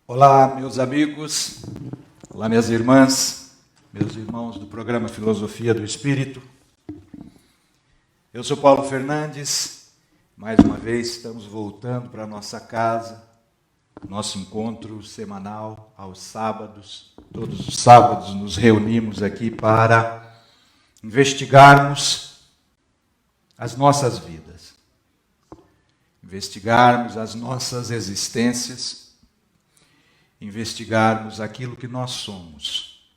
Olá, meus amigos, olá, minhas irmãs, meus irmãos do programa Filosofia do Espírito. Eu sou Paulo Fernandes, mais uma vez estamos voltando para a nossa casa, nosso encontro semanal aos sábados. Todos os sábados nos reunimos aqui para investigarmos as nossas vidas, investigarmos as nossas existências, investigarmos aquilo que nós somos,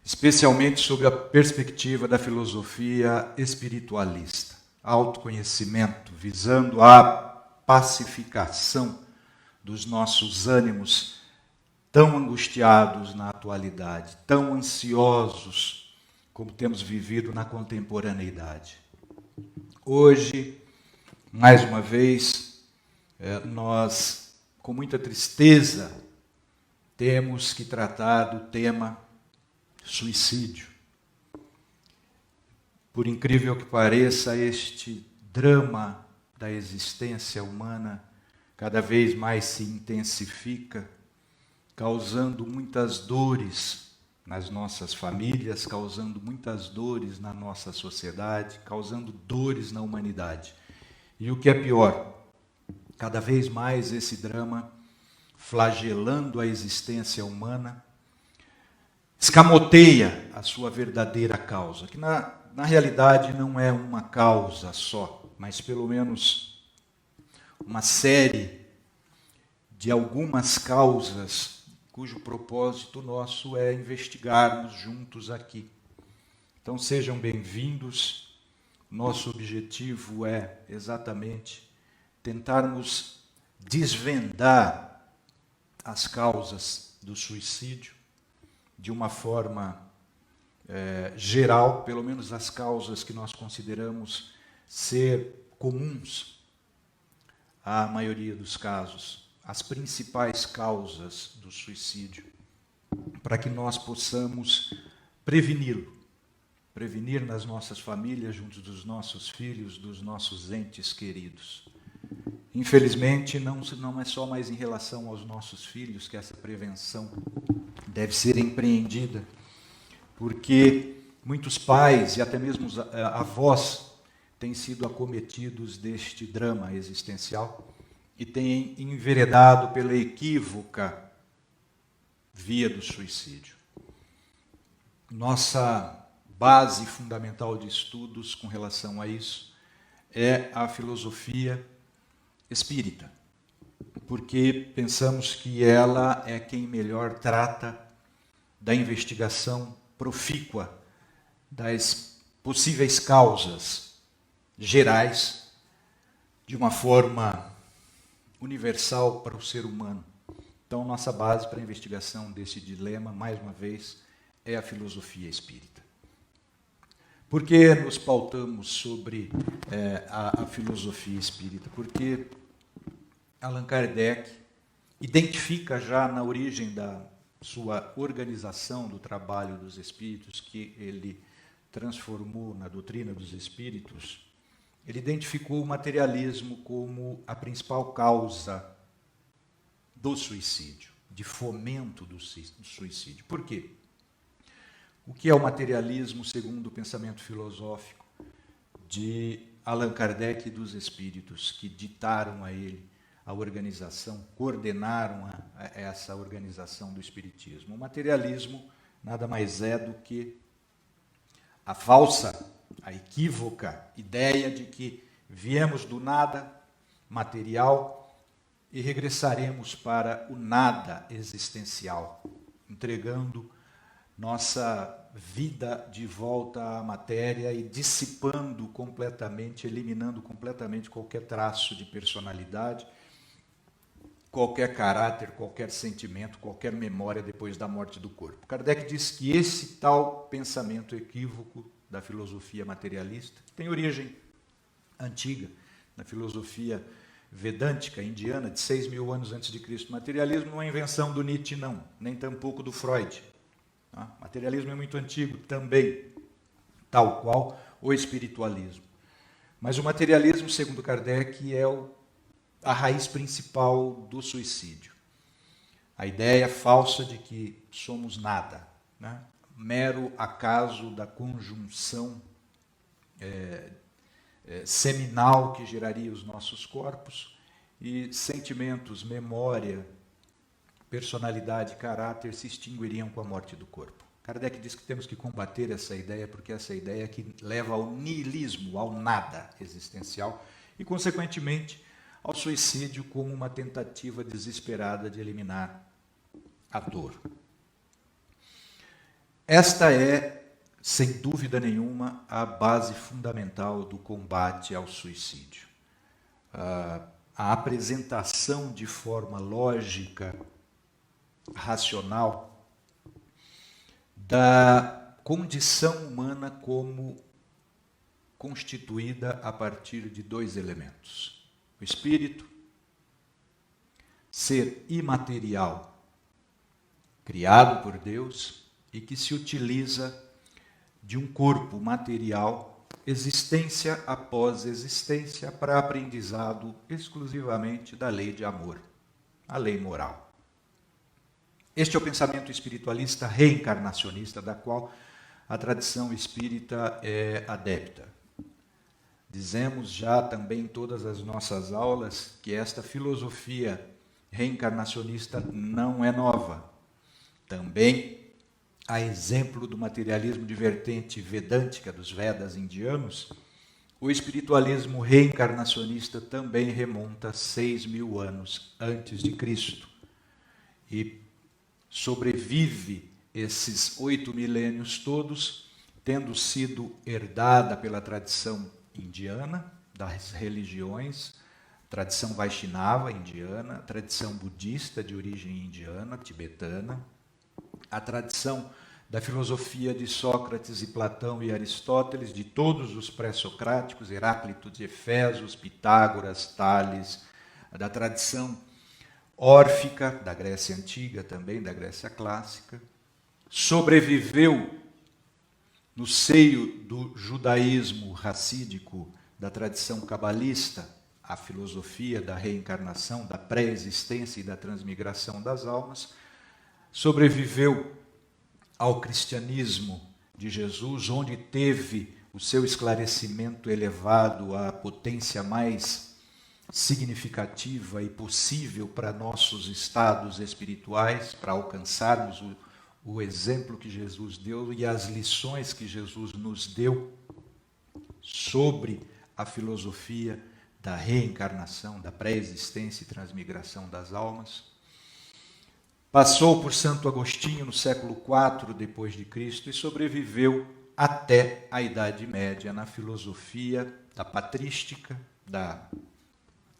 especialmente sob a perspectiva da filosofia espiritualista, autoconhecimento, visando a pacificação dos nossos ânimos tão angustiados na atualidade, tão ansiosos como temos vivido na contemporaneidade. Hoje, mais uma vez, nós, com muita tristeza, temos que tratar do tema suicídio. Por incrível que pareça, este drama da existência humana cada vez mais se intensifica, causando muitas dores nas nossas famílias, causando muitas dores na nossa sociedade, causando dores na humanidade. E o que é pior, cada vez mais esse drama, flagelando a existência humana, escamoteia a sua verdadeira causa, que na realidade não é uma causa só, mas pelo menos uma série de algumas causas cujo propósito nosso é investigarmos juntos aqui. Então sejam bem-vindos. Nosso objetivo é exatamente tentarmos desvendar as causas do suicídio de uma forma geral, pelo menos as causas que nós consideramos ser comuns à maioria dos casos, as principais causas do suicídio, para que nós possamos preveni-lo, prevenir nas nossas famílias, junto dos nossos filhos, dos nossos entes queridos. Infelizmente, não é só mais em relação aos nossos filhos que essa prevenção deve ser empreendida, porque muitos pais e até mesmo avós têm sido acometidos deste drama existencial e têm enveredado pela equívoca via do suicídio. Nossa base fundamental de estudos com relação a isso é a filosofia espírita, porque pensamos que ela é quem melhor trata da investigação profícua das possíveis causas gerais de uma forma universal para o ser humano. Então, nossa base para a investigação desse dilema, mais uma vez, é a filosofia espírita. Por que nos pautamos sobre a filosofia espírita? Porque Allan Kardec identifica já na origem da sua organização do trabalho dos espíritos, que ele transformou na doutrina dos espíritos, ele identificou o materialismo como a principal causa do suicídio, de fomento do suicídio. Por quê? O que é o materialismo segundo o pensamento filosófico de Allan Kardec e dos espíritos, que ditaram a ele a organização, coordenaram essa organização do espiritismo? O materialismo nada mais é do que a falsa, a equívoca ideia de que viemos do nada material e regressaremos para o nada existencial, entregando nossa vida de volta à matéria e dissipando completamente, eliminando completamente qualquer traço de personalidade, qualquer caráter, qualquer sentimento, qualquer memória depois da morte do corpo. Kardec diz que esse tal pensamento equívoco da filosofia materialista, que tem origem antiga, na filosofia vedântica indiana, de 6.000 anos antes de Cristo. Materialismo não é invenção do Nietzsche, não, nem tampouco do Freud. Materialismo é muito antigo também, tal qual o espiritualismo. Mas o materialismo, segundo Kardec, é a raiz principal do suicídio. a ideia falsa de que somos nada, né? Mero acaso da conjunção seminal que geraria os nossos corpos, e sentimentos, memória, personalidade, caráter se extinguiriam com a morte do corpo. Kardec diz que temos que combater essa ideia, porque essa ideia é que leva ao niilismo, ao nada existencial, e, consequentemente, ao suicídio como uma tentativa desesperada de eliminar a dor. Esta é, sem dúvida nenhuma, a base fundamental do combate ao suicídio. A apresentação de forma lógica, racional, da condição humana como constituída a partir de dois elementos: o espírito, ser imaterial, criado por Deus e que se utiliza de um corpo material, existência após existência, para aprendizado exclusivamente da lei de amor, a lei moral. Este é o pensamento espiritualista reencarnacionista, da qual a tradição espírita é adepta. Dizemos já também em todas as nossas aulas que esta filosofia reencarnacionista não é nova. Também, a exemplo do materialismo de vertente vedântica dos Vedas indianos, o espiritualismo reencarnacionista também remonta a 6.000 anos antes de Cristo e sobrevive esses 8 milênios todos, tendo sido herdada pela tradição indiana, das religiões, tradição Vaishnava indiana, tradição budista de origem indiana, tibetana, a tradição da filosofia de Sócrates e Platão e Aristóteles, de todos os pré-socráticos, Heráclito de Efésios, Pitágoras, Tales, da tradição órfica da Grécia Antiga, também da Grécia Clássica, sobreviveu no seio do judaísmo racídico, da tradição cabalista, a filosofia da reencarnação, da pré-existência e da transmigração das almas, sobreviveu ao cristianismo de Jesus, onde teve o seu esclarecimento elevado à potência mais significativa e possível para nossos estados espirituais, para alcançarmos o exemplo que Jesus deu e as lições que Jesus nos deu sobre a filosofia da reencarnação, da pré-existência e transmigração das almas. Passou por Santo Agostinho no século IV depois de Cristo e sobreviveu até a Idade Média na filosofia da patrística, da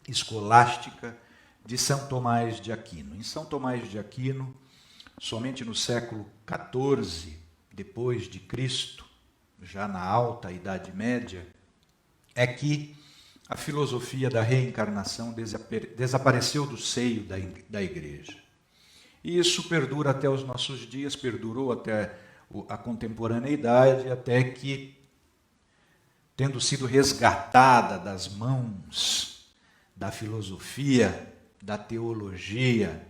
escolástica de São Tomás de Aquino. Em São Tomás de Aquino, somente no século XIV depois de Cristo, já na alta Idade Média, é que a filosofia da reencarnação desapareceu do seio da Igreja. E isso perdura até os nossos dias, perdurou até a contemporaneidade, até que, tendo sido resgatada das mãos da filosofia, da teologia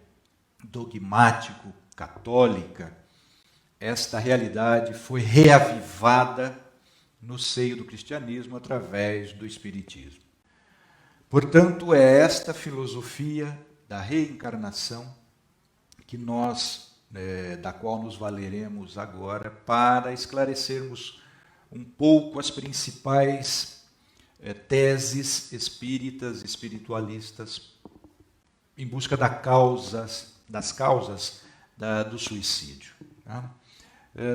dogmático-católica, esta realidade foi reavivada no seio do cristianismo através do espiritismo. Portanto, é esta filosofia da reencarnação que da qual nos valeremos agora para esclarecermos um pouco as principais teses espíritas, espiritualistas, em busca das causas do suicídio. Tá?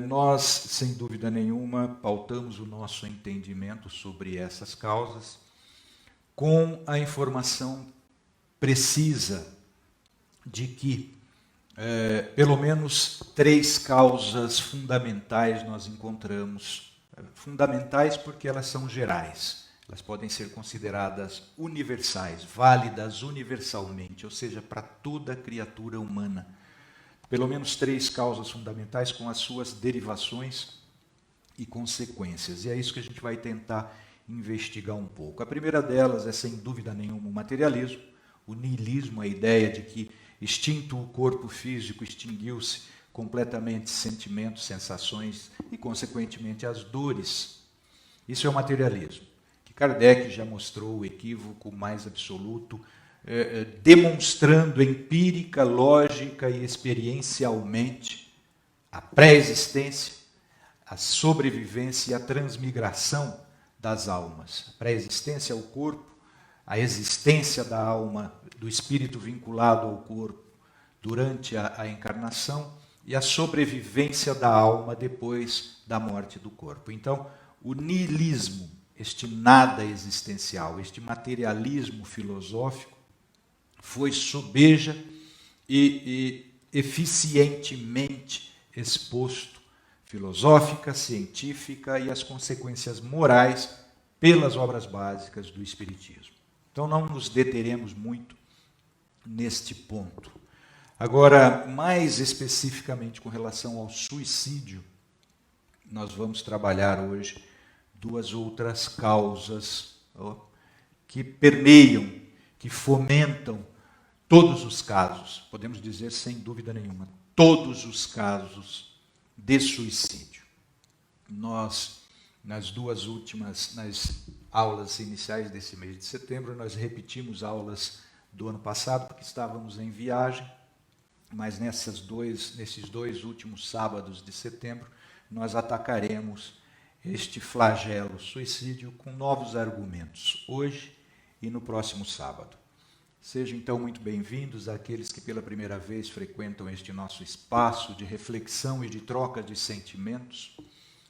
Nós, sem dúvida nenhuma, pautamos o nosso entendimento sobre essas causas com a informação precisa de que pelo menos 3 causas fundamentais nós encontramos. Fundamentais porque elas são gerais. Elas podem ser consideradas universais, válidas universalmente, ou seja, para toda criatura humana. Pelo menos 3 causas fundamentais com as suas derivações e consequências. E é isso que a gente vai tentar investigar um pouco. A primeira delas é, sem dúvida nenhuma, o materialismo, o niilismo, a ideia de que extinto o corpo físico, extinguiu-se completamente sentimentos, sensações e, consequentemente, as dores. Isso é o materialismo, que Kardec já mostrou o equívoco mais absoluto, demonstrando empírica, lógica e experiencialmente a pré-existência, a sobrevivência e a transmigração das almas. A pré-existência ao corpo, a existência da alma, do espírito vinculado ao corpo durante a encarnação e a sobrevivência da alma depois da morte do corpo. Então, o niilismo, este nada existencial, este materialismo filosófico, foi sobeja e eficientemente exposto, filosófica, científica e as consequências morais pelas obras básicas do Espiritismo. Então não nos deteremos muito neste ponto. Agora, mais especificamente com relação ao suicídio, nós vamos trabalhar hoje duas outras causas que permeiam, que fomentam todos os casos, podemos dizer sem dúvida nenhuma, todos os casos de suicídio. Nós, nas aulas iniciais desse mês de setembro, nós repetimos aulas do ano passado, porque estávamos em viagem, mas nesses dois últimos sábados de setembro, nós atacaremos este flagelo suicídio com novos argumentos, hoje e no próximo sábado. Sejam então muito bem-vindos àqueles que pela primeira vez frequentam este nosso espaço de reflexão e de troca de sentimentos,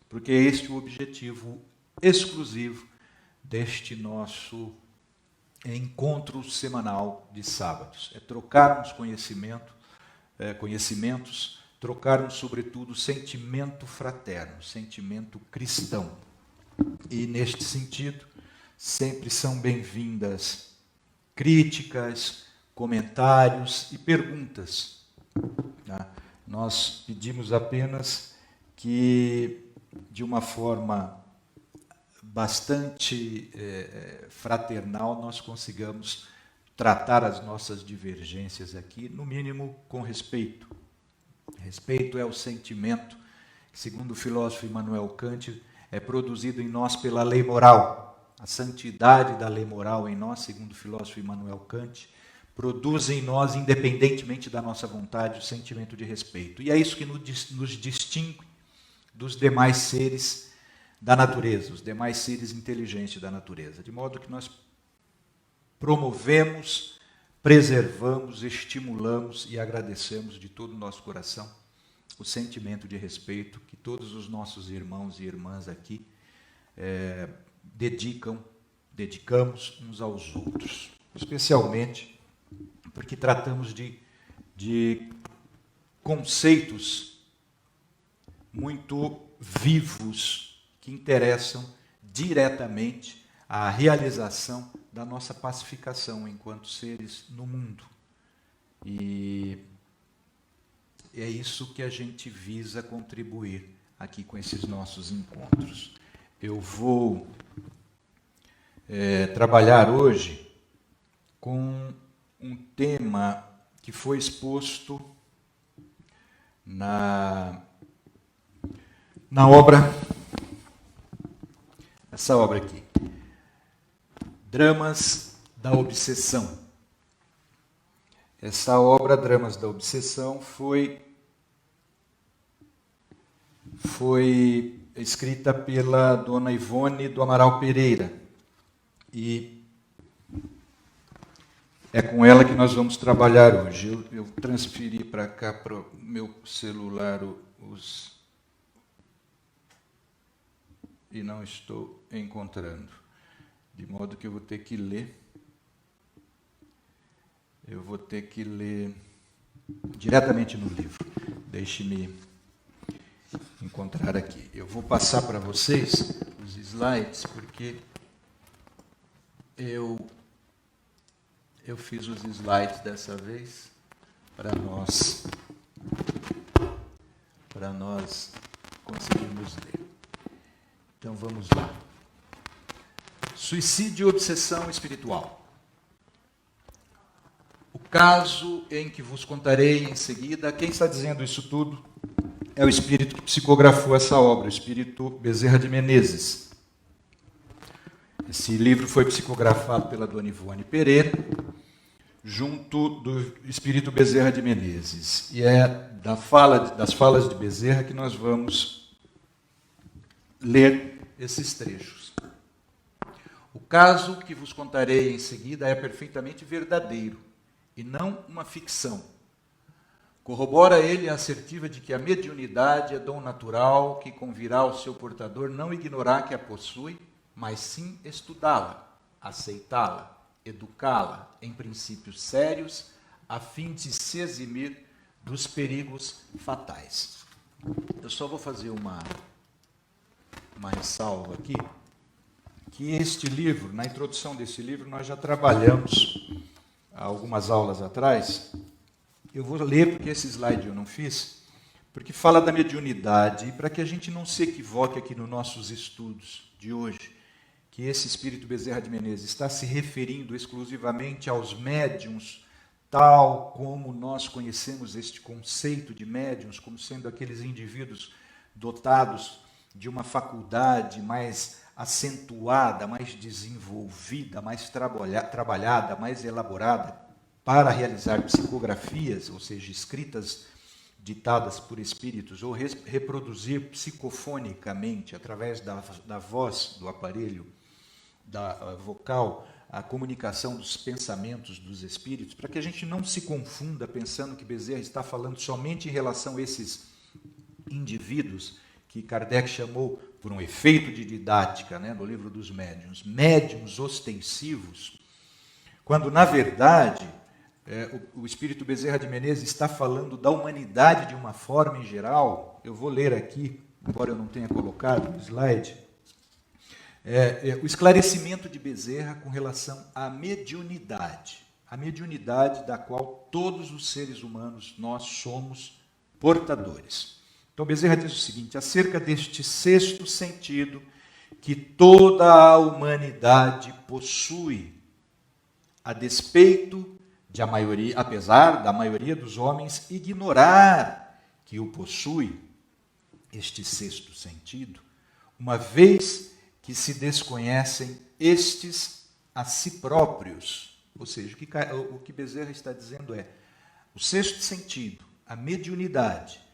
porque é este o objetivo exclusivo deste nosso encontro semanal de sábados. É trocarmos conhecimentos, trocarmos, sobretudo, sentimento fraterno, sentimento cristão. E, neste sentido, sempre são bem-vindas críticas, comentários e perguntas. Nós pedimos apenas que, de uma forma bastante fraternal, nós consigamos tratar as nossas divergências aqui, no mínimo com respeito. Respeito é o sentimento que, segundo o filósofo Immanuel Kant, é produzido em nós pela lei moral. A santidade da lei moral em nós, segundo o filósofo Immanuel Kant, produz em nós, independentemente da nossa vontade, o sentimento de respeito. E é isso que nos distingue dos demais seres da natureza, os demais seres inteligentes da natureza. De modo que nós promovemos, preservamos, estimulamos e agradecemos de todo o nosso coração o sentimento de respeito que todos os nossos irmãos e irmãs aqui dedicamos uns aos outros, especialmente porque tratamos de conceitos muito vivos que interessam diretamente à realização da nossa pacificação enquanto seres no mundo. E é isso que a gente visa contribuir aqui com esses nossos encontros. Eu vou trabalhar hoje com um tema que foi exposto na obra, essa obra aqui, Dramas da Obsessão. Essa obra, Dramas da Obsessão, foi escrita pela dona Ivone do Amaral Pereira. E é com ela que nós vamos trabalhar hoje. Eu transferi para cá, para o meu celular, e não estou encontrando. De modo que eu vou ter que ler. Eu vou ter que ler diretamente no livro. Deixe-me encontrar aqui. Eu vou passar para vocês os slides, porque eu fiz os slides dessa vez para nós conseguirmos ler. Então vamos lá. Suicídio e obsessão espiritual. O caso em que vos contarei em seguida. Quem está dizendo isso tudo é o espírito que psicografou essa obra, o espírito Bezerra de Menezes. Esse livro foi psicografado pela dona Ivone Pereira, junto do espírito Bezerra de Menezes. E é das falas de Bezerra que nós vamos ler esses trechos. O caso que vos contarei em seguida é perfeitamente verdadeiro e não uma ficção. Corrobora ele a assertiva de que a mediunidade é dom natural que convirá ao seu portador não ignorar que a possui, mas sim estudá-la, aceitá-la, educá-la em princípios sérios, a fim de se eximir dos perigos fatais. Eu só vou fazer uma ressalva aqui, que este livro, na introdução desse livro, nós já trabalhamos há algumas aulas atrás. Eu vou ler porque esse slide eu não fiz, porque fala da mediunidade, e para que a gente não se equivoque aqui nos nossos estudos de hoje, que esse espírito Bezerra de Menezes está se referindo exclusivamente aos médiuns, tal como nós conhecemos este conceito de médiuns, como sendo aqueles indivíduos dotados de uma faculdade mais acentuada, mais desenvolvida, mais trabalhada, mais elaborada, para realizar psicografias, ou seja, escritas ditadas por espíritos, ou reproduzir psicofonicamente, através da voz, do aparelho vocal, a comunicação dos pensamentos dos espíritos, para que a gente não se confunda pensando que Bezerra está falando somente em relação a esses indivíduos que Kardec chamou, por um efeito de didática, no livro dos médiuns, médiuns ostensivos, quando, na verdade, o espírito Bezerra de Menezes está falando da humanidade de uma forma em geral. Eu vou ler aqui, embora eu não tenha colocado no slide, o esclarecimento de Bezerra com relação à mediunidade, a mediunidade da qual todos os seres humanos nós somos portadores. Então Bezerra diz o seguinte, acerca deste sexto sentido que toda a humanidade possui, a despeito de a maioria, apesar da maioria dos homens ignorar que o possui, este sexto sentido, uma vez que se desconhecem estes a si próprios. Ou seja, o que Bezerra está dizendo é, o sexto sentido, a mediunidade,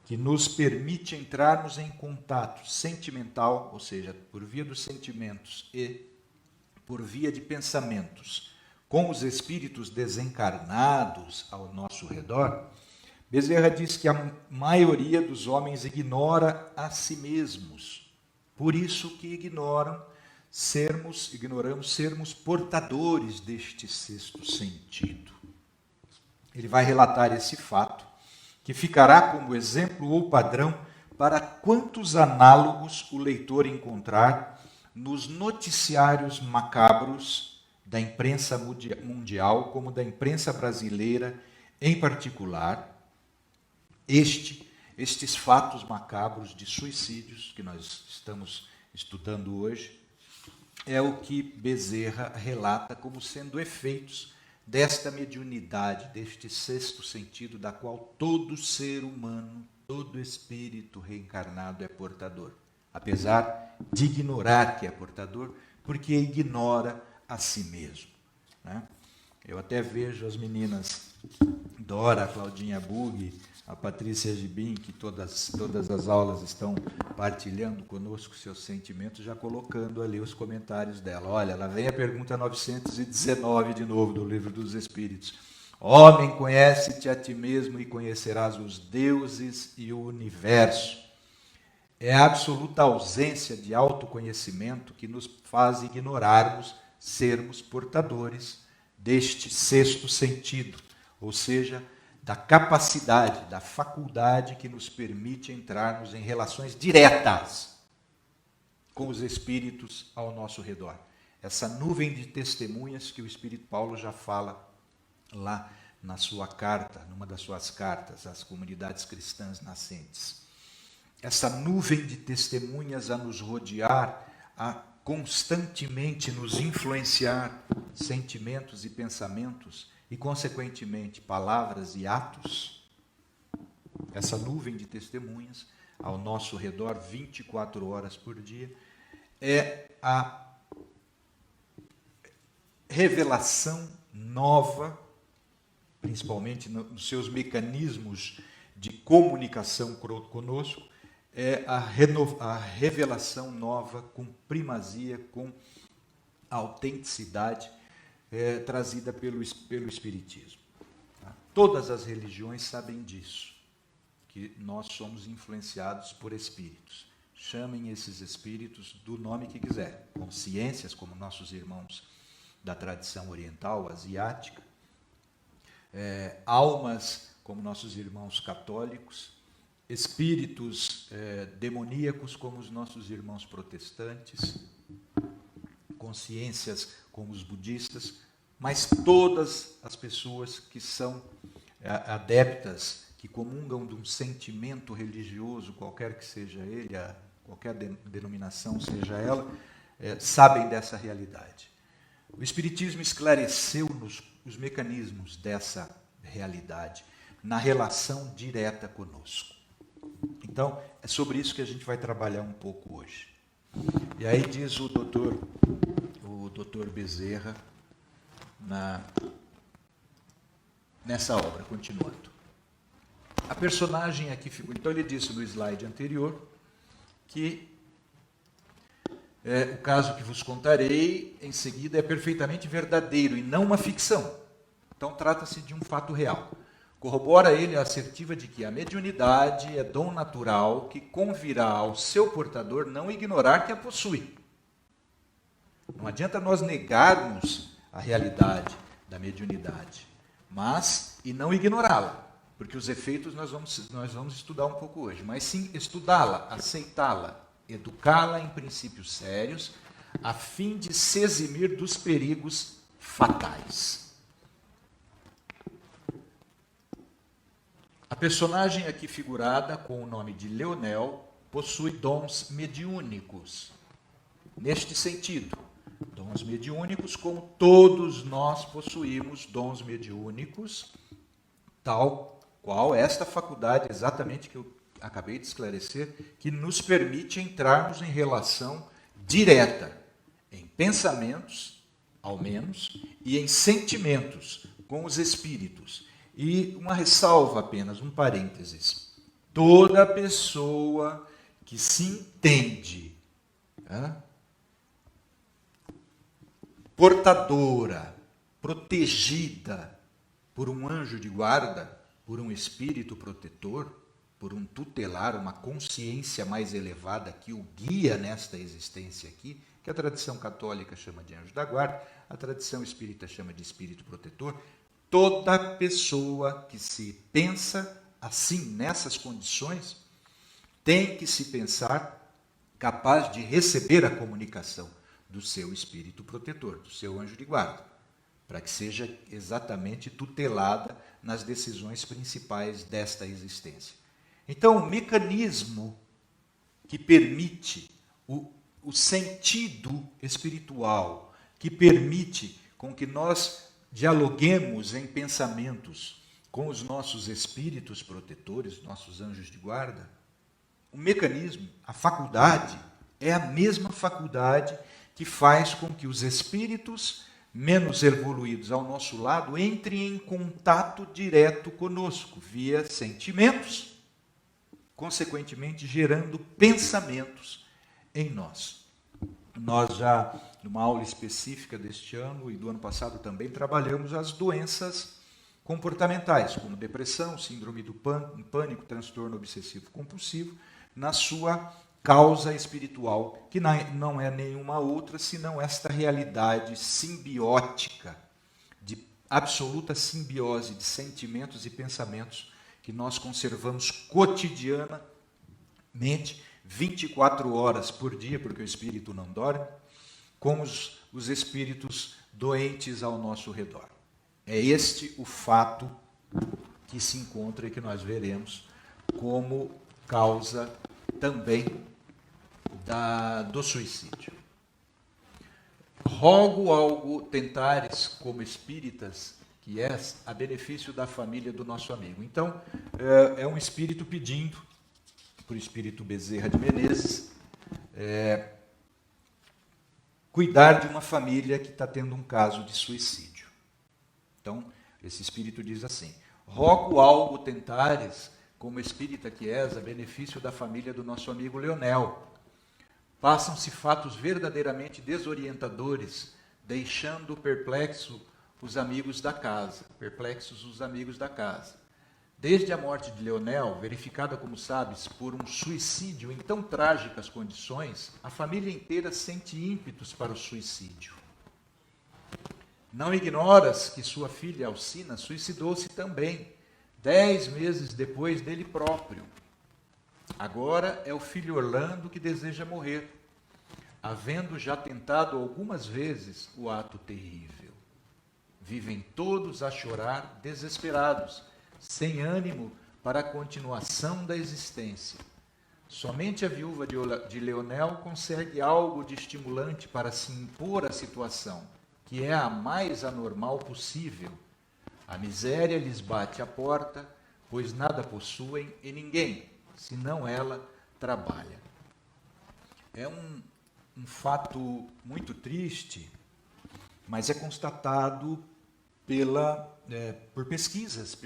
que nos permite entrarmos em contato sentimental, ou seja, por via dos sentimentos e por via de pensamentos, com os espíritos desencarnados ao nosso redor, Bezerra diz que a maioria dos homens ignora a si mesmos. Por isso que ignoramos sermos portadores deste sexto sentido. Ele vai relatar esse fato, que ficará como exemplo ou padrão para quantos análogos o leitor encontrar nos noticiários macabros da imprensa mundial, como da imprensa brasileira em particular, estes fatos macabros de suicídios que nós estamos estudando hoje, é o que Bezerra relata como sendo efeitos desta mediunidade, deste sexto sentido, da qual todo ser humano, todo espírito reencarnado é portador, apesar de ignorar que é portador, porque ignora a si mesmo. Eu até vejo as meninas Dora, a Claudinha Bug, a Patrícia Gibim, que todas as aulas estão partilhando conosco seus sentimentos, já colocando ali os comentários dela. Olha, lá vem a pergunta 919 de novo do Livro dos Espíritos. Homem, conhece-te a ti mesmo e conhecerás os deuses e o universo. É a absoluta ausência de autoconhecimento que nos faz ignorarmos sermos portadores deste sexto sentido, ou seja, da capacidade, da faculdade que nos permite entrarmos em relações diretas com os espíritos ao nosso redor. Essa nuvem de testemunhas que o Espírito Paulo já fala lá na sua carta, numa das suas cartas às comunidades cristãs nascentes. Essa nuvem de testemunhas a nos rodear, a constantemente nos influenciar sentimentos e pensamentos e, consequentemente, palavras e atos, essa nuvem de testemunhas ao nosso redor 24 horas por dia, é a revelação nova, principalmente nos seus mecanismos de comunicação conosco, é a revelação nova com primazia, com autenticidade, trazida pelo Espiritismo. Tá? Todas as religiões sabem disso, que nós somos influenciados por espíritos. Chamem esses espíritos do nome que quiser, consciências, como nossos irmãos da tradição oriental, asiática, almas, como nossos irmãos católicos, espíritos demoníacos, como os nossos irmãos protestantes, consciências, como os budistas, mas todas as pessoas que são adeptas, que comungam de um sentimento religioso, qualquer que seja ele, qualquer denominação seja ela, sabem dessa realidade. O Espiritismo esclareceu-nos os mecanismos dessa realidade na relação direta conosco. Então, é sobre isso que a gente vai trabalhar um pouco hoje. E aí diz o doutor Bezerra, nessa obra, continuando. A personagem aqui figura. Então, ele disse no slide anterior que o caso que vos contarei em seguida é perfeitamente verdadeiro e não uma ficção. Então, trata-se de um fato real. Corrobora ele a assertiva de que a mediunidade é dom natural que convirá ao seu portador não ignorar que a possui. Não adianta nós negarmos a realidade da mediunidade, mas e não ignorá-la, porque os efeitos nós vamos estudar um pouco hoje, mas sim estudá-la, aceitá-la, educá-la em princípios sérios, a fim de se eximir dos perigos fatais. A personagem aqui figurada, com o nome de Leonel, possui dons mediúnicos. Neste sentido, dons mediúnicos, como todos nós possuímos dons mediúnicos, tal qual esta faculdade, exatamente que eu acabei de esclarecer, que nos permite entrarmos em relação direta, em pensamentos, ao menos, e em sentimentos com os espíritos. E uma ressalva apenas, um parênteses. Toda pessoa que se entende portadora, protegida por um anjo de guarda, por um espírito protetor, por um tutelar, uma consciência mais elevada que o guia nesta existência aqui, que a tradição católica chama de anjo da guarda, a tradição espírita chama de espírito protetor. Toda pessoa que se pensa assim, nessas condições, tem que se pensar capaz de receber a comunicação do seu espírito protetor, do seu anjo de guarda, para que seja exatamente tutelada nas decisões principais desta existência. Então, o mecanismo que permite o sentido espiritual, que permite com que nós dialoguemos em pensamentos com os nossos espíritos protetores, nossos anjos de guarda, o mecanismo, a faculdade, é a mesma faculdade que faz com que os espíritos menos evoluídos ao nosso lado entrem em contato direto conosco, via sentimentos, consequentemente gerando pensamentos em nós. Nós já, numa aula específica deste ano e do ano passado também, trabalhamos as doenças comportamentais, como depressão, síndrome do pânico, transtorno obsessivo-compulsivo, na sua causa espiritual, que não é nenhuma outra senão esta realidade simbiótica, de absoluta simbiose de sentimentos e pensamentos que nós conservamos cotidianamente, 24 horas por dia, porque o espírito não dorme, com os espíritos doentes ao nosso redor. É este o fato que se encontra e que nós veremos como causa também do suicídio. rogo algo tentares como espíritas, que és a benefício da família do nosso amigo. Então, é um espírito pedindo, para o espírito Bezerra de Menezes, cuidar de uma família que está tendo um caso de suicídio. Então, esse espírito diz assim: rogo algo tentares, como espírita que és, a benefício da família do nosso amigo Leonel. Passam-se fatos verdadeiramente desorientadores, deixando perplexos os amigos da casa. Desde a morte de Leonel, verificada, como sabes, por um suicídio em tão trágicas condições, a família inteira sente ímpetos para o suicídio. Não ignoras que sua filha Alcina suicidou-se também, 10 meses depois dele próprio. Agora é o filho Orlando que deseja morrer, havendo já tentado algumas vezes o ato terrível. Vivem todos a chorar, desesperados, sem ânimo para a continuação da existência. Somente a viúva de Leonel consegue algo de estimulante para se impor à situação, que é a mais anormal possível. A miséria lhes bate à porta, pois nada possuem e ninguém, senão ela, trabalha. É um fato muito triste, mas é constatado por pesquisas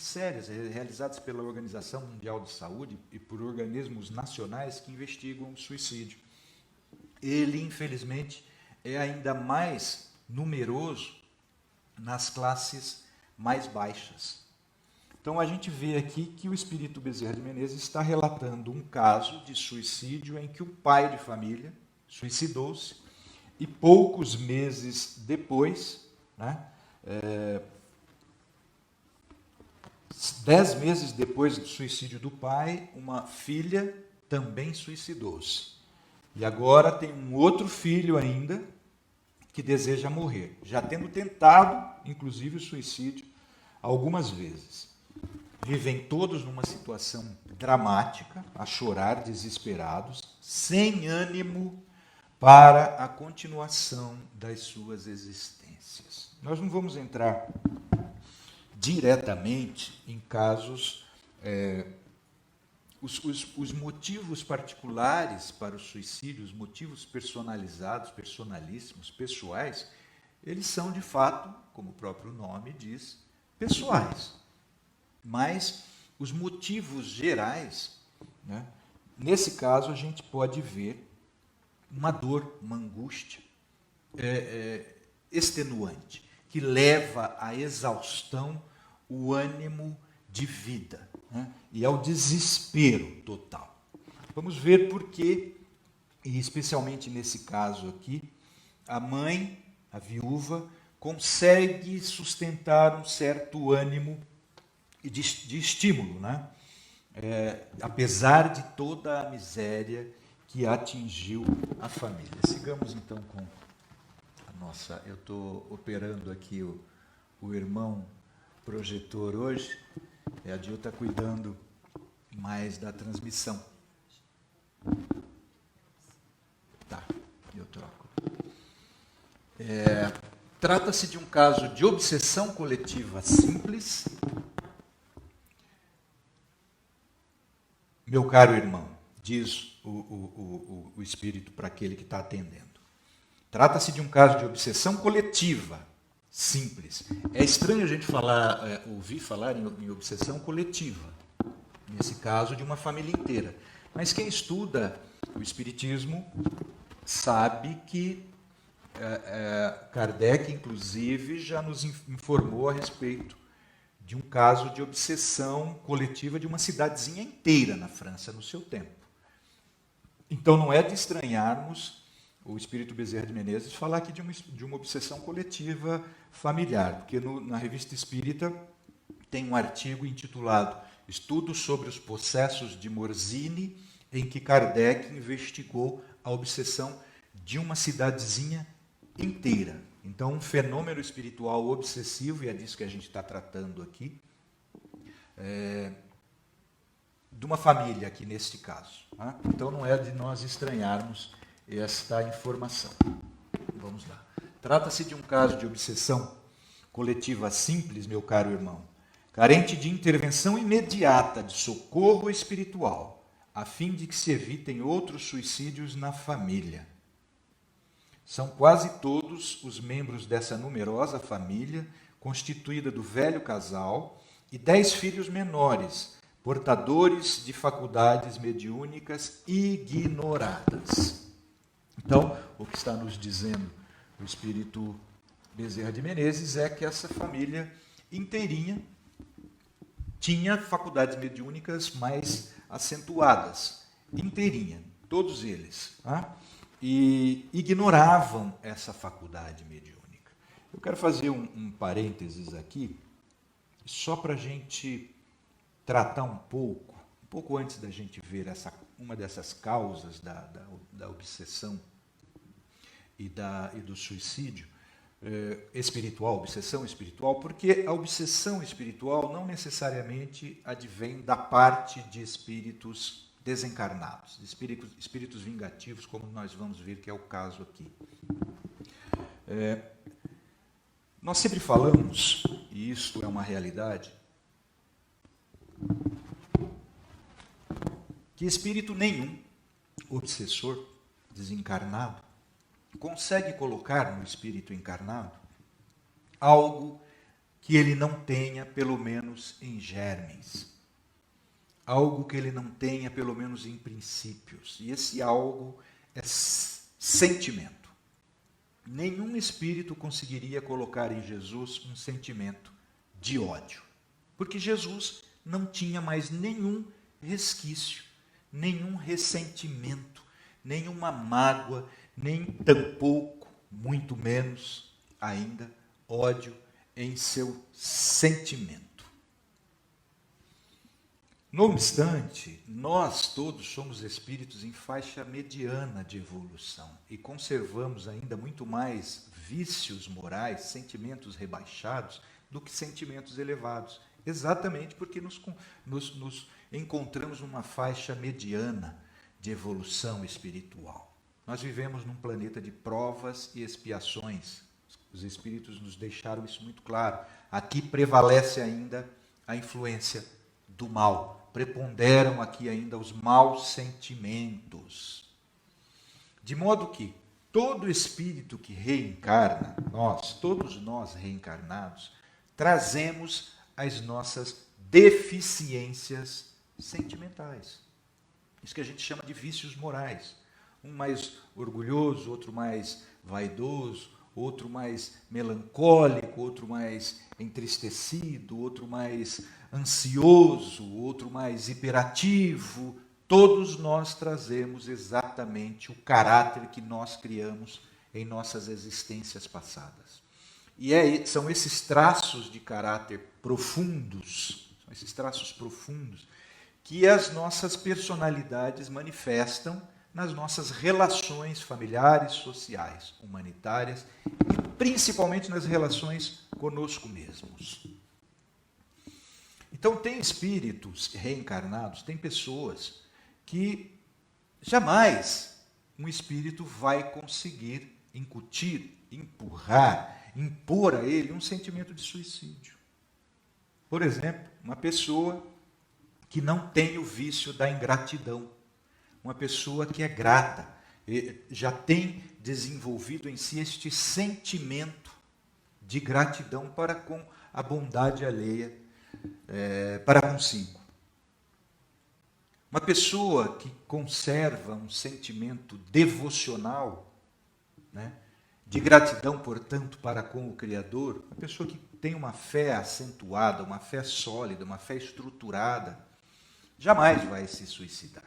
sérias, realizadas pela Organização Mundial de Saúde e por organismos nacionais que investigam o suicídio. Ele, infelizmente, é ainda mais numeroso nas classes mais baixas. Então, a gente vê aqui que o espírito Bezerra de Menezes está relatando um caso de suicídio em que o pai de família suicidou-se e poucos meses depois, 10 meses depois do suicídio do pai, uma filha também suicidou-se. E agora tem um outro filho ainda que deseja morrer, já tendo tentado, inclusive, o suicídio algumas vezes. Vivem todos numa situação dramática, a chorar, desesperados, sem ânimo para a continuação das suas existências. Nós não vamos entrar diretamente em casos, os motivos particulares para o suicídio, os motivos personalizados, personalíssimos, pessoais, eles são, de fato, como o próprio nome diz, pessoais. Mas os motivos gerais, nesse caso, a gente pode ver uma dor, uma angústia extenuante, que leva à exaustão o ânimo de vida, e ao desespero total. Vamos ver por quê, e especialmente nesse caso aqui, a mãe, a viúva, consegue sustentar um certo ânimo e de estímulo, apesar de toda a miséria que atingiu a família. Sigamos então com a nossa... Eu estou operando aqui o irmão projetor hoje, e a Dil está cuidando mais da transmissão. Tá, eu troco. Trata-se de um caso de obsessão coletiva simples. Meu caro irmão, diz o espírito para aquele que está atendendo. Trata-se de um caso de obsessão coletiva simples. É estranho a gente ouvir falar em obsessão coletiva, nesse caso de uma família inteira. Mas quem estuda o espiritismo sabe que Kardec, inclusive, já nos informou a respeito de um caso de obsessão coletiva de uma cidadezinha inteira na França, no seu tempo. Então, não é de estranharmos o espírito Bezerra de Menezes falar aqui de uma obsessão coletiva familiar, porque na Revista Espírita tem um artigo intitulado Estudos sobre os Possessos de Morzine, em que Kardec investigou a obsessão de uma cidadezinha inteira. Então, um fenômeno espiritual obsessivo, e é disso que a gente está tratando aqui, de uma família aqui neste caso. Então, não é de nós estranharmos esta informação. Vamos lá. Trata-se de um caso de obsessão coletiva simples, meu caro irmão, carente de intervenção imediata de socorro espiritual, a fim de que se evitem outros suicídios na família. São quase todos os membros dessa numerosa família, constituída do velho casal e 10 filhos menores, portadores de faculdades mediúnicas ignoradas. Então, o que está nos dizendo o espírito Bezerra de Menezes é que essa família inteirinha tinha faculdades mediúnicas mais acentuadas, inteirinha, todos eles, tá? E ignoravam essa faculdade mediúnica. Eu quero fazer um parênteses aqui, só para a gente tratar um pouco antes da gente ver uma dessas causas da obsessão e do suicídio espiritual, obsessão espiritual, porque a obsessão espiritual não necessariamente advém da parte de espíritos desencarnados, de espíritos vingativos, como nós vamos ver que é o caso aqui. Nós sempre falamos, e isto é uma realidade, que espírito nenhum, obsessor, desencarnado, consegue colocar no espírito encarnado algo que ele não tenha, pelo menos em germes. Algo que ele não tenha, pelo menos em princípios. E esse algo é sentimento. Nenhum espírito conseguiria colocar em Jesus um sentimento de ódio. Porque Jesus não tinha mais nenhum resquício, nenhum ressentimento, nenhuma mágoa, nem tampouco, muito menos ainda, ódio em seu sentimento. No obstante, nós todos somos espíritos em faixa mediana de evolução e conservamos ainda muito mais vícios morais, sentimentos rebaixados, do que sentimentos elevados, exatamente porque nos encontramos numa faixa mediana de evolução espiritual. Nós vivemos num planeta de provas e expiações. Os espíritos nos deixaram isso muito claro. Aqui prevalece ainda a influência do mal. Preponderam aqui ainda os maus sentimentos. De modo que todo espírito que reencarna, todos nós reencarnados, trazemos as nossas deficiências sentimentais. Isso que a gente chama de vícios morais. Um mais orgulhoso, outro mais vaidoso, outro mais melancólico, outro mais entristecido, outro mais ansioso, outro mais hiperativo. Todos nós trazemos exatamente o caráter que nós criamos em nossas existências passadas. E são esses traços de caráter profundos, que as nossas personalidades manifestam nas nossas relações familiares, sociais, humanitárias e principalmente nas relações conosco mesmos. Então tem espíritos reencarnados, tem pessoas que jamais um espírito vai conseguir incutir, empurrar, impor a ele um sentimento de suicídio. Por exemplo, uma pessoa que não tem o vício da ingratidão. Uma pessoa que é grata, já tem desenvolvido em si este sentimento de gratidão para com a bondade alheia, para consigo. Uma pessoa que conserva um sentimento devocional, né, de gratidão, portanto, para com o Criador, uma pessoa que tem uma fé acentuada, uma fé sólida, uma fé estruturada, jamais vai se suicidar.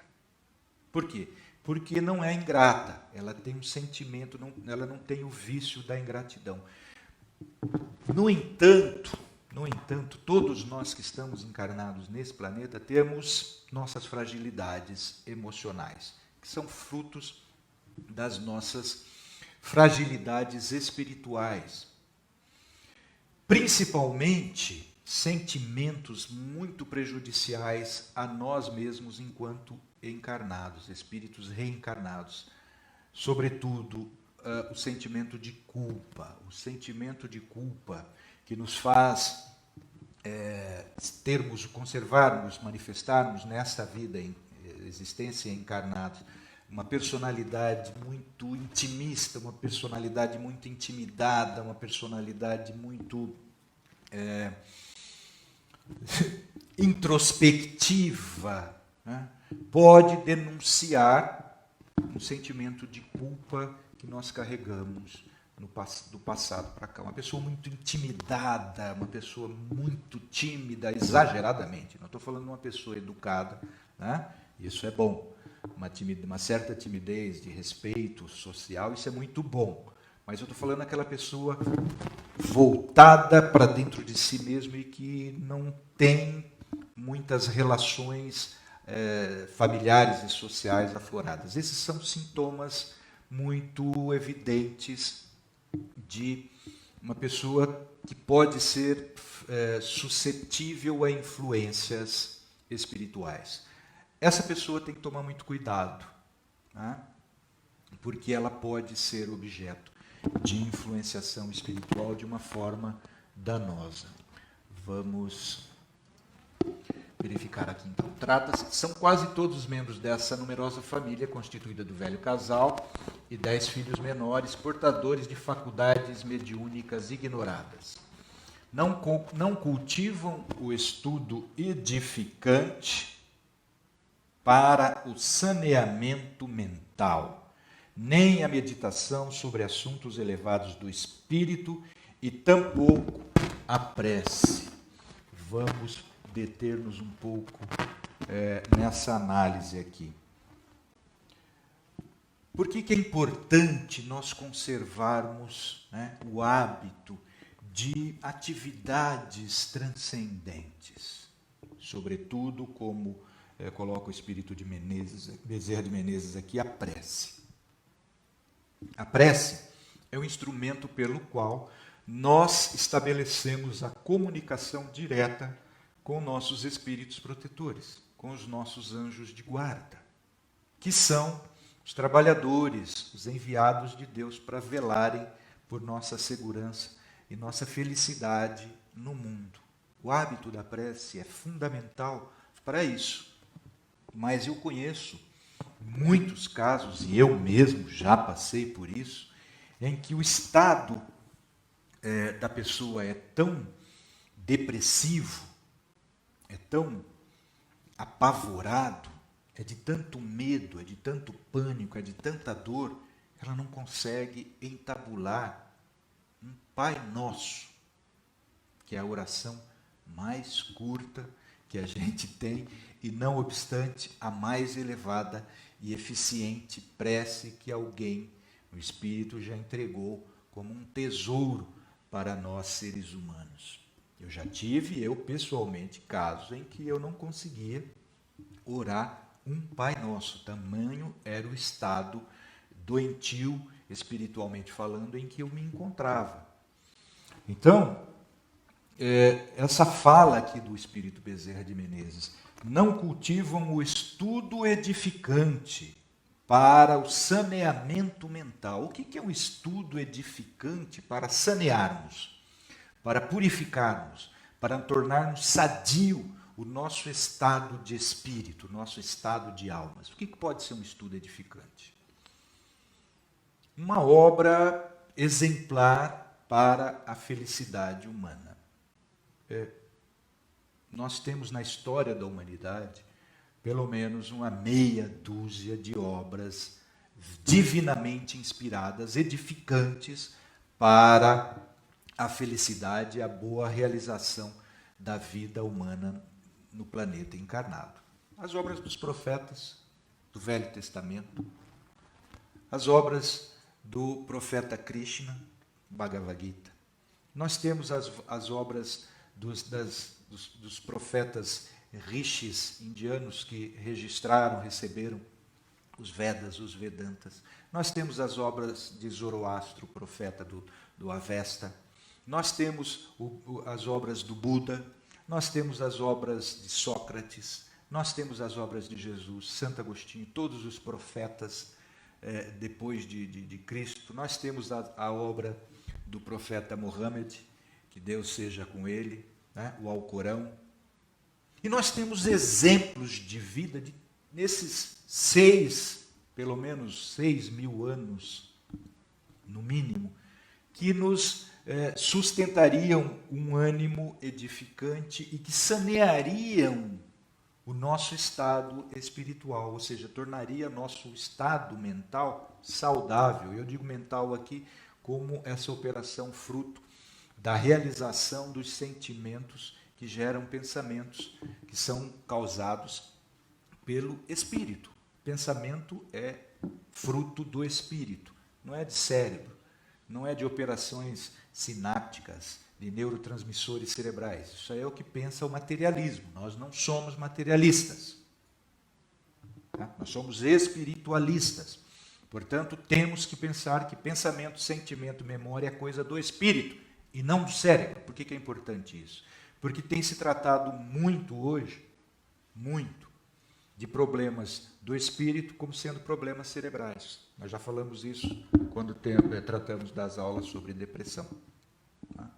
Por quê? Porque não é ingrata, ela tem um sentimento, ela não tem o vício da ingratidão. No entanto, todos nós que estamos encarnados nesse planeta temos nossas fragilidades emocionais, que são frutos das nossas fragilidades espirituais. Principalmente sentimentos muito prejudiciais a nós mesmos enquanto encarnados, espíritos reencarnados. Sobretudo, o sentimento de culpa. O sentimento de culpa que nos faz conservarmos, manifestarmos nesta vida, existência encarnada, uma personalidade muito intimista, uma personalidade muito intimidada, uma personalidade muito introspectiva, né? Pode denunciar um sentimento de culpa que nós carregamos do passado para cá. Uma pessoa muito intimidada, uma pessoa muito tímida, exageradamente. Não estou falando de uma pessoa educada, né? Isso é bom. Uma certa timidez de respeito social, isso é muito bom. Mas eu estou falando daquela pessoa voltada para dentro de si mesmo e que não tem muitas relações familiares e sociais afloradas. Esses são sintomas muito evidentes de uma pessoa que pode ser suscetível a influências espirituais. Essa pessoa tem que tomar muito cuidado, né? Porque ela pode ser objeto de influenciação espiritual de uma forma danosa. Vamos verificar aqui então. São quase todos os membros dessa numerosa família, constituída do velho casal e 10 filhos menores, portadores de faculdades mediúnicas ignoradas. Não cultivam o estudo edificante para o saneamento mental, nem a meditação sobre assuntos elevados do espírito e tampouco a prece. Vamos deter-nos um pouco nessa análise aqui. Por que é importante nós conservarmos, né, o hábito de atividades transcendentes? Sobretudo, como coloca o espírito de Bezerra de Menezes aqui, a prece. A prece é o instrumento pelo qual nós estabelecemos a comunicação direta com nossos espíritos protetores, com os nossos anjos de guarda, que são os trabalhadores, os enviados de Deus para velarem por nossa segurança e nossa felicidade no mundo. O hábito da prece é fundamental para isso. Mas eu conheço muitos casos, e eu mesmo já passei por isso, em que o estado da pessoa é tão depressivo, é tão apavorado, é de tanto medo, é de tanto pânico, é de tanta dor, ela não consegue entabular um Pai Nosso, que é a oração mais curta que a gente tem, e não obstante a mais elevada e eficiente prece que alguém, o Espírito, já entregou como um tesouro para nós seres humanos. Eu já tive, pessoalmente, casos em que eu não conseguia orar um Pai Nosso. Tamanho era o estado doentio, espiritualmente falando, em que eu me encontrava. Então, essa fala aqui do Espírito Bezerra de Menezes, não cultivam o estudo edificante para o saneamento mental. O que é um estudo edificante para sanearmos, para purificarmos, para tornarmos sadio o nosso estado de espírito, o nosso estado de almas? O que pode ser um estudo edificante? Uma obra exemplar para a felicidade humana. Nós temos na história da humanidade pelo menos uma meia dúzia de obras divinamente inspiradas, edificantes para a felicidade e a boa realização da vida humana no planeta encarnado. As obras dos profetas do Velho Testamento, as obras do profeta Krishna, Bhagavad Gita. Nós temos as obras dos profetas rishis indianos que receberam os Vedas, os Vedantas. Nós temos as obras de Zoroastro, profeta do Avesta. Nós temos as obras do Buda. Nós temos as obras de Sócrates. Nós temos as obras de Jesus, Santo Agostinho, todos os profetas depois de Cristo. Nós temos a obra do profeta Muhammad, que Deus seja com ele, né? O Alcorão. E nós temos exemplos de vida nesses pelo menos 6.000 anos, no mínimo, que nos sustentariam um ânimo edificante e que saneariam o nosso estado espiritual, ou seja, tornaria nosso estado mental saudável. Eu digo mental aqui como essa operação fruto da realização dos sentimentos que geram pensamentos que são causados pelo espírito. Pensamento é fruto do espírito, não é de cérebro, não é de operações sinápticas, de neurotransmissores cerebrais. Isso aí é o que pensa o materialismo. Nós não somos materialistas. Tá? Nós somos espiritualistas. Portanto, temos que pensar que pensamento, sentimento, memória é coisa do espírito e não do cérebro. Por que é importante isso? Porque tem se tratado muito hoje, muito, de problemas do espírito como sendo problemas cerebrais. Nós já falamos isso quando tratamos das aulas sobre depressão. Tá?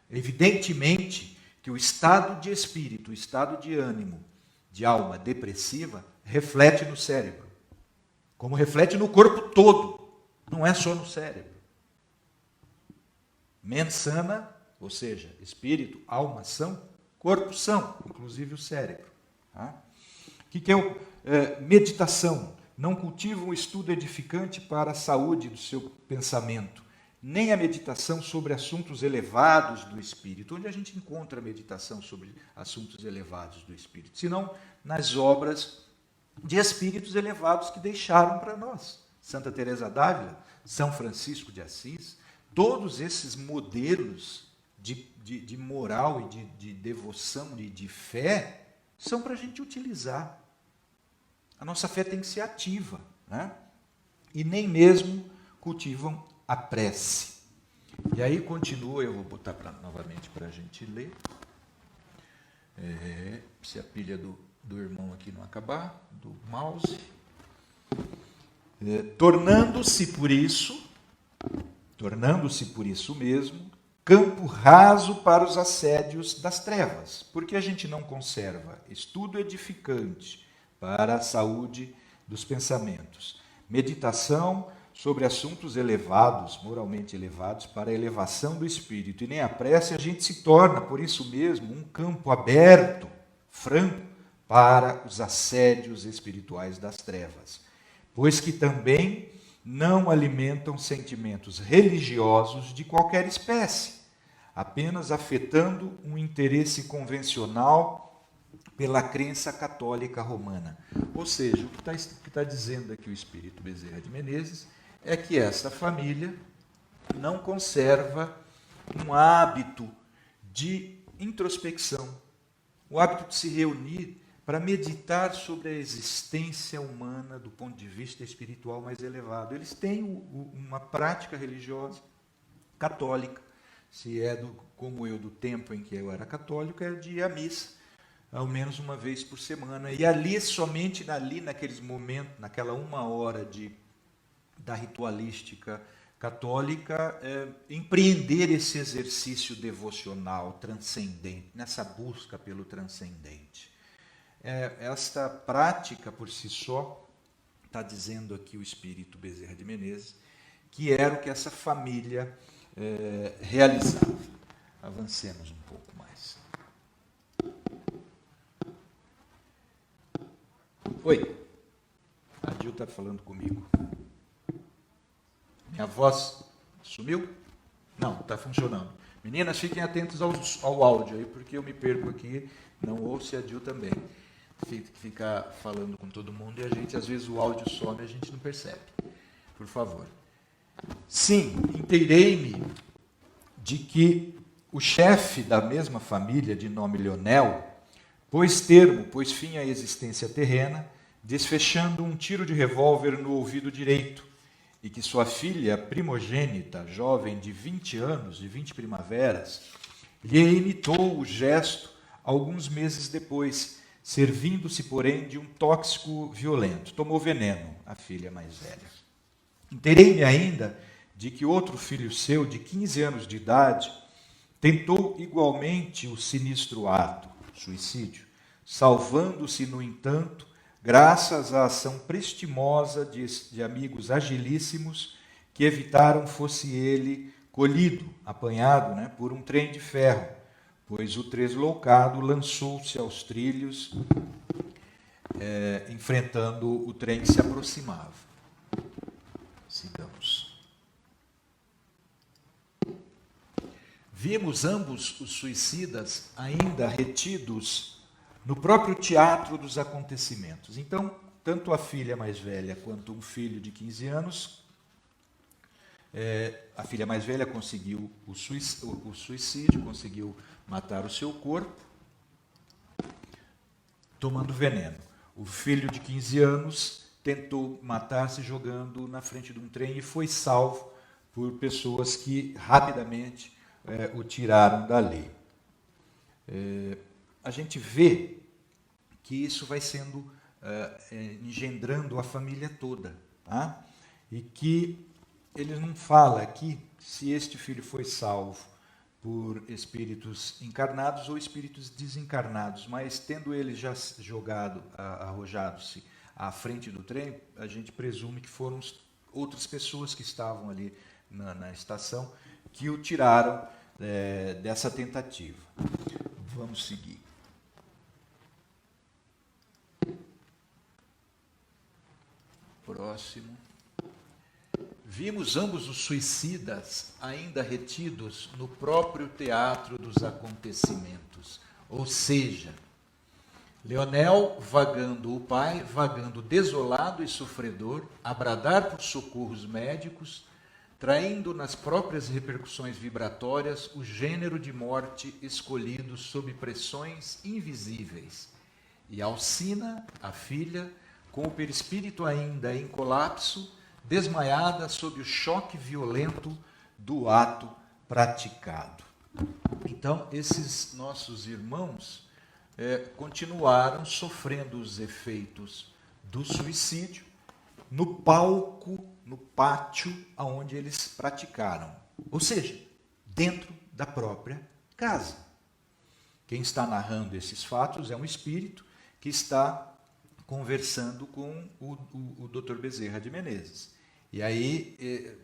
Evidentemente que o estado de espírito, o estado de ânimo, de alma depressiva, reflete no cérebro, como reflete no corpo todo, não é só no cérebro. Mente sana, ou seja, espírito, alma são, corpo são, inclusive o cérebro. Tá? O que é meditação? Não cultiva um estudo edificante para a saúde do seu pensamento, nem a meditação sobre assuntos elevados do espírito. Onde a gente encontra a meditação sobre assuntos elevados do espírito? Senão nas obras de espíritos elevados que deixaram para nós. Santa Teresa d'Ávila, São Francisco de Assis, todos esses modelos de moral e de devoção, de fé, são para a gente utilizar. A nossa fé tem que ser ativa, né? E nem mesmo cultivam a prece. E aí continua, eu vou botar novamente para a gente ler, se a pilha do irmão aqui não acabar, do mouse. Tornando-se por isso mesmo, campo raso para os assédios das trevas, porque a gente não conserva estudo edificante para a saúde dos pensamentos, meditação sobre assuntos elevados, moralmente elevados, para a elevação do espírito, e nem a prece, a gente se torna, por isso mesmo, um campo aberto, franco, para os assédios espirituais das trevas, pois que também não alimentam sentimentos religiosos de qualquer espécie, apenas afetando um interesse convencional pela crença católica romana. Ou seja, o que está dizendo aqui o Espírito Bezerra de Menezes é que essa família não conserva um hábito de introspecção, o hábito de se reunir para meditar sobre a existência humana do ponto de vista espiritual mais elevado. Eles têm uma prática religiosa católica, se é como eu, do tempo em que eu era católico, é de ir à missa, ao menos uma vez por semana. E ali, somente naqueles momentos, naquela 1 hora da ritualística católica, empreender esse exercício devocional transcendente, nessa busca pelo transcendente. Esta prática, por si só, está dizendo aqui o Espírito Bezerra de Menezes, que era o que essa família realizava. Avancemos um pouco mais. Oi, a Dil está falando comigo. Minha voz sumiu? Não, está funcionando. Meninas, fiquem atentas ao áudio aí, porque eu me perco aqui, não ouço e a Dil também. Ficar falando com todo mundo e a gente, às vezes, o áudio some e a gente não percebe. Por favor. Sim, inteirei-me de que o chefe da mesma família, de nome Leonel, pôs fim à existência terrena, desfechando um tiro de revólver no ouvido direito, e que sua filha primogênita, jovem de 20 anos, de 20 primaveras, lhe imitou o gesto alguns meses depois, servindo-se, porém, de um tóxico violento. Tomou veneno, a filha mais velha. Inteirei-me ainda de que outro filho seu, de 15 anos de idade, tentou igualmente o sinistro ato, suicídio, salvando-se, no entanto, graças à ação prestimosa de amigos agilíssimos que evitaram fosse ele colhido, apanhado, por um trem de ferro, pois o tresloucado lançou-se aos trilhos, enfrentando o trem que se aproximava. Sigamos. Vimos ambos os suicidas ainda retidos no próprio teatro dos acontecimentos. Então, tanto a filha mais velha quanto um filho de 15 anos, a filha mais velha conseguiu o suicídio, conseguiu matar o seu corpo, tomando veneno. O filho de 15 anos tentou matar-se jogando na frente de um trem e foi salvo por pessoas que rapidamente o tiraram dali. A gente vê que isso vai sendo engendrando a família toda, tá? E que ele não fala aqui se este filho foi salvo por espíritos encarnados ou espíritos desencarnados, mas tendo ele já arrojado-se à frente do trem, a gente presume que foram outras pessoas que estavam ali na estação que o tiraram dessa tentativa. Vamos seguir. Próximo. Vimos ambos os suicidas ainda retidos no próprio teatro dos acontecimentos, ou seja, Leonel vagando, o pai vagando desolado e sofredor, a bradar por socorros médicos, traindo nas próprias repercussões vibratórias o gênero de morte escolhido sob pressões invisíveis, e Alcina, a filha, com o perispírito ainda em colapso, desmaiada sob o choque violento do ato praticado. Então, esses nossos irmãos continuaram sofrendo os efeitos do suicídio no palco, no pátio onde eles praticaram, ou seja, dentro da própria casa. Quem está narrando esses fatos é um espírito que está conversando com o Dr. Bezerra de Menezes. E aí,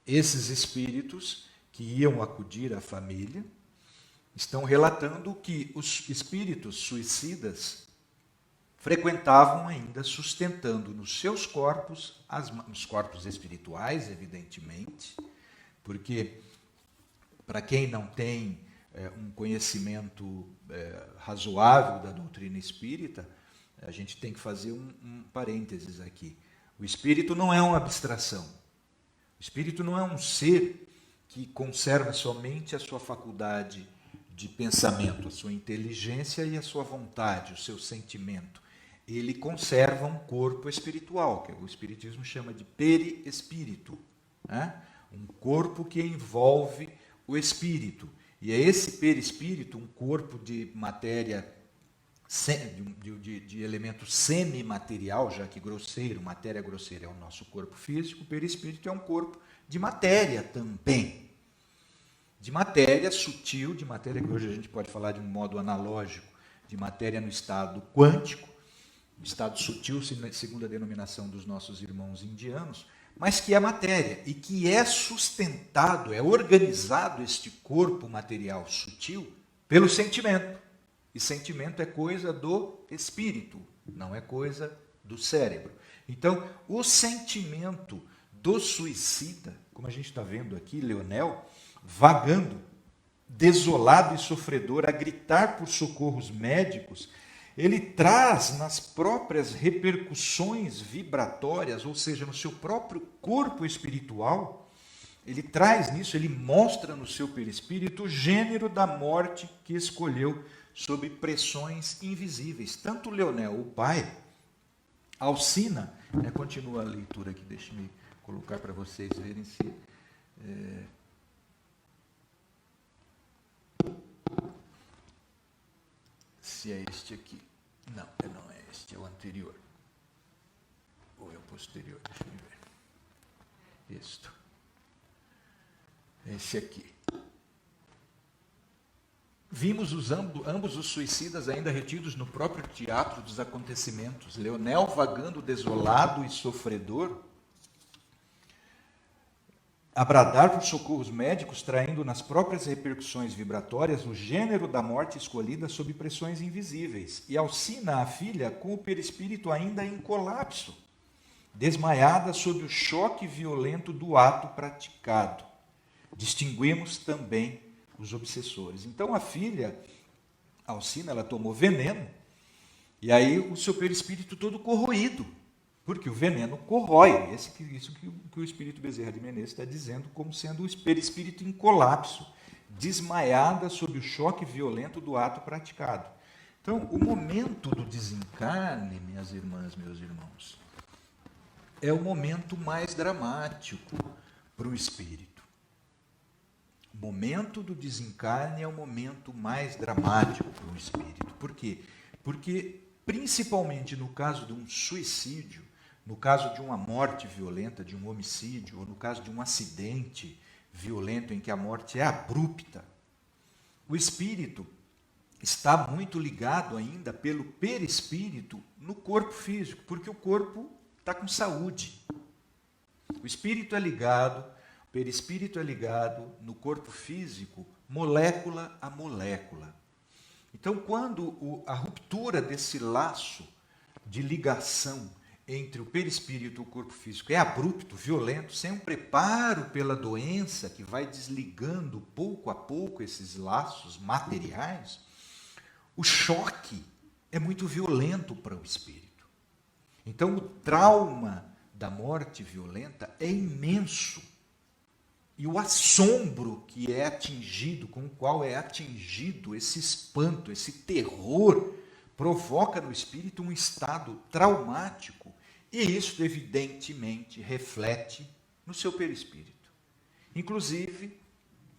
esses espíritos que iam acudir à família estão relatando que os espíritos suicidas frequentavam ainda, sustentando nos seus corpos, os corpos espirituais, evidentemente, porque, para quem não tem um conhecimento razoável da doutrina espírita, a gente tem que fazer um parênteses aqui. O espírito não é uma abstração. O espírito não é um ser que conserva somente a sua faculdade de pensamento, a sua inteligência e a sua vontade, o seu sentimento. Ele conserva um corpo espiritual, que o espiritismo chama de perispírito, né? Um corpo que envolve o espírito. E é esse perispírito, um corpo de matéria, de elemento semimaterial, já que matéria grosseira é o nosso corpo físico, o perispírito é um corpo de matéria também. De matéria sutil, de matéria que hoje a gente pode falar de um modo analógico, de matéria no estado quântico, no estado sutil, segundo a denominação dos nossos irmãos indianos, mas que é matéria e que é sustentado, é organizado este corpo material sutil pelo sentimento. E sentimento é coisa do espírito, não é coisa do cérebro. Então, o sentimento do suicida, como a gente está vendo aqui, Leonel, vagando, desolado e sofredor, a gritar por socorros médicos, ele traz nas próprias repercussões vibratórias, ou seja, no seu próprio corpo espiritual, ele traz nisso, ele mostra no seu perispírito o gênero da morte que escolheu sob pressões invisíveis. Tanto Leonel, o pai, Alcina, continua a leitura aqui, deixe-me colocar para vocês verem se é este aqui. Não é este, é o anterior. Ou é o posterior, deixa eu ver. Isto. Esse aqui. Vimos ambos os suicidas ainda retidos no próprio teatro dos acontecimentos. Leonel vagando desolado e sofredor, a bradar por socorros médicos, traindo nas próprias repercussões vibratórias o gênero da morte escolhida sob pressões invisíveis. E Alcina, a filha, com o perispírito ainda em colapso, desmaiada sob o choque violento do ato praticado. Distinguimos também os obsessores. Então a filha, Alcina, ela tomou veneno, e aí o seu perispírito todo corroído, porque o veneno corrói. Isso que o espírito Bezerra de Menezes está dizendo como sendo o perispírito em colapso, desmaiada sob o choque violento do ato praticado. Então, o momento do desencarne, minhas irmãs, meus irmãos, é o momento mais dramático para o espírito. O momento do desencarne é o momento mais dramático para o espírito. Por quê? Porque, principalmente no caso de um suicídio, no caso de uma morte violenta, de um homicídio, ou no caso de um acidente violento em que a morte é abrupta, o espírito está muito ligado ainda pelo perispírito no corpo físico, porque o corpo está com saúde. O espírito é ligado, o perispírito é ligado no corpo físico, molécula a molécula. Então, quando a ruptura desse laço de ligação entre o perispírito e o corpo físico é abrupto, violento, sem um preparo pela doença que vai desligando pouco a pouco esses laços materiais, o choque é muito violento para o espírito. Então, o trauma da morte violenta é imenso. E o assombro que é atingido, com o qual é atingido esse espanto, esse terror, provoca no espírito um estado traumático, e isso evidentemente reflete no seu perispírito. Inclusive,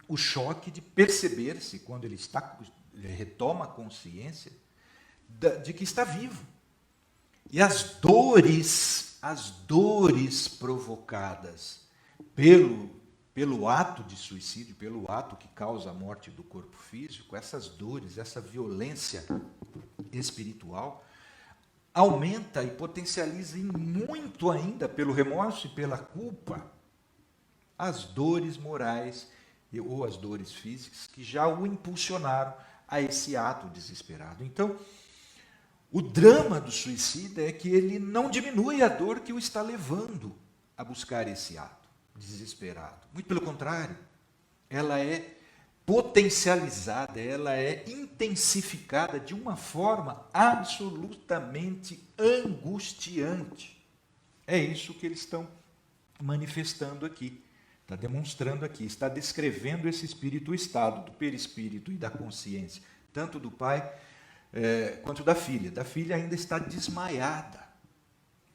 o choque de perceber-se, quando ele retoma a consciência, de que está vivo. E as dores provocadas pelo ato de suicídio, pelo ato que causa a morte do corpo físico, essas dores, essa violência espiritual, aumenta e potencializa muito ainda, pelo remorso e pela culpa, as dores morais ou as dores físicas que já o impulsionaram a esse ato desesperado. Então, o drama do suicida é que ele não diminui a dor que o está levando a buscar esse ato desesperado. Muito pelo contrário, ela é potencializada, ela é intensificada de uma forma absolutamente angustiante. É isso que eles estão manifestando aqui, está demonstrando aqui, está descrevendo esse espírito, o estado do perispírito e da consciência, tanto do pai quanto da filha. Da filha ainda está desmaiada.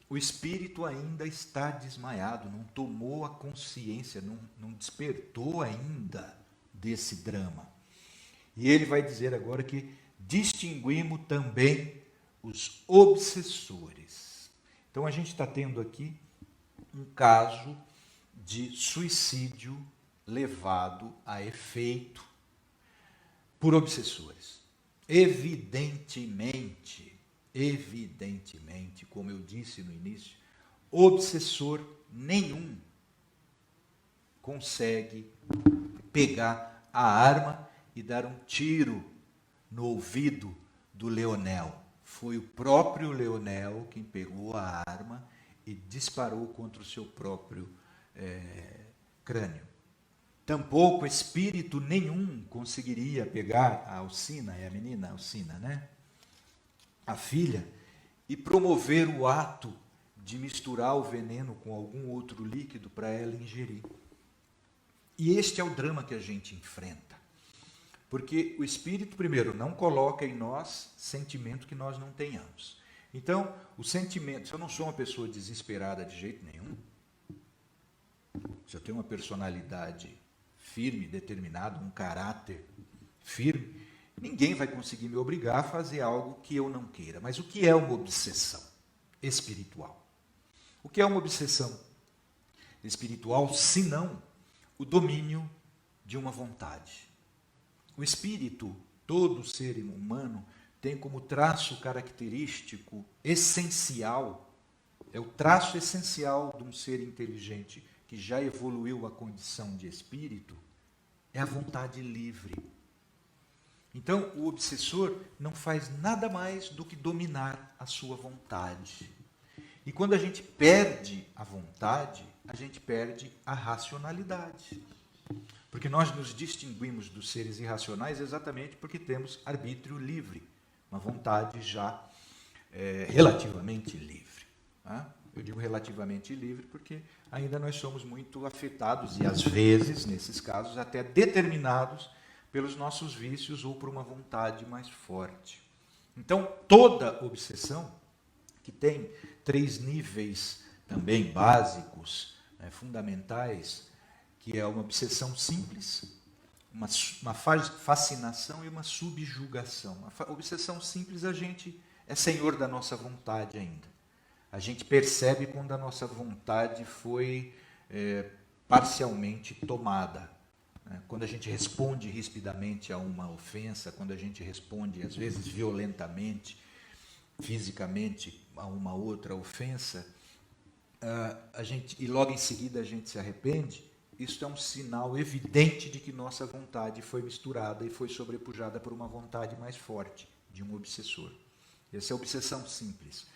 O espírito ainda está desmaiado, não tomou a consciência, não despertou ainda desse drama. E ele vai dizer agora que distinguimos também os obsessores. Então a gente está tendo aqui um caso de suicídio levado a efeito por obsessores. Evidentemente, como eu disse no início, obsessor nenhum consegue pegar a arma e dar um tiro no ouvido do Leonel. Foi o próprio Leonel quem pegou a arma e disparou contra o seu próprio crânio. Tampouco espírito nenhum conseguiria pegar a Alcina, é a menina Alcina, né? A filha, e promover o ato de misturar o veneno com algum outro líquido para ela ingerir. E este é o drama que a gente enfrenta. Porque o espírito, primeiro, não coloca em nós sentimento que nós não tenhamos. Então, o sentimento, se eu não sou uma pessoa desesperada de jeito nenhum, se eu tenho uma personalidade firme, determinada, um caráter firme, ninguém vai conseguir me obrigar a fazer algo que eu não queira. Mas o que é uma obsessão espiritual? O que é uma obsessão espiritual senão o domínio de uma vontade. O espírito, todo ser humano, tem como traço característico essencial, é o traço essencial de um ser inteligente que já evoluiu a condição de espírito, é a vontade livre. Então, o obsessor não faz nada mais do que dominar a sua vontade. E quando a gente perde a vontade, a gente perde a racionalidade. Porque nós nos distinguimos dos seres irracionais exatamente porque temos arbítrio livre, uma vontade já relativamente livre. Tá? Eu digo relativamente livre porque ainda nós somos muito afetados e, às vezes, nesses casos, até determinados pelos nossos vícios ou por uma vontade mais forte. Então, toda obsessão, que tem 3 níveis também básicos, fundamentais, que é uma obsessão simples, uma fascinação e uma subjugação. A obsessão simples, a gente é senhor da nossa vontade ainda. A gente percebe quando a nossa vontade foi parcialmente tomada. Quando a gente responde rispidamente a uma ofensa, quando a gente responde, às vezes, violentamente, fisicamente, a uma outra ofensa, e logo em seguida a gente se arrepende, isso é um sinal evidente de que nossa vontade foi misturada e foi sobrepujada por uma vontade mais forte, de um obsessor. Essa é a obsessão simples.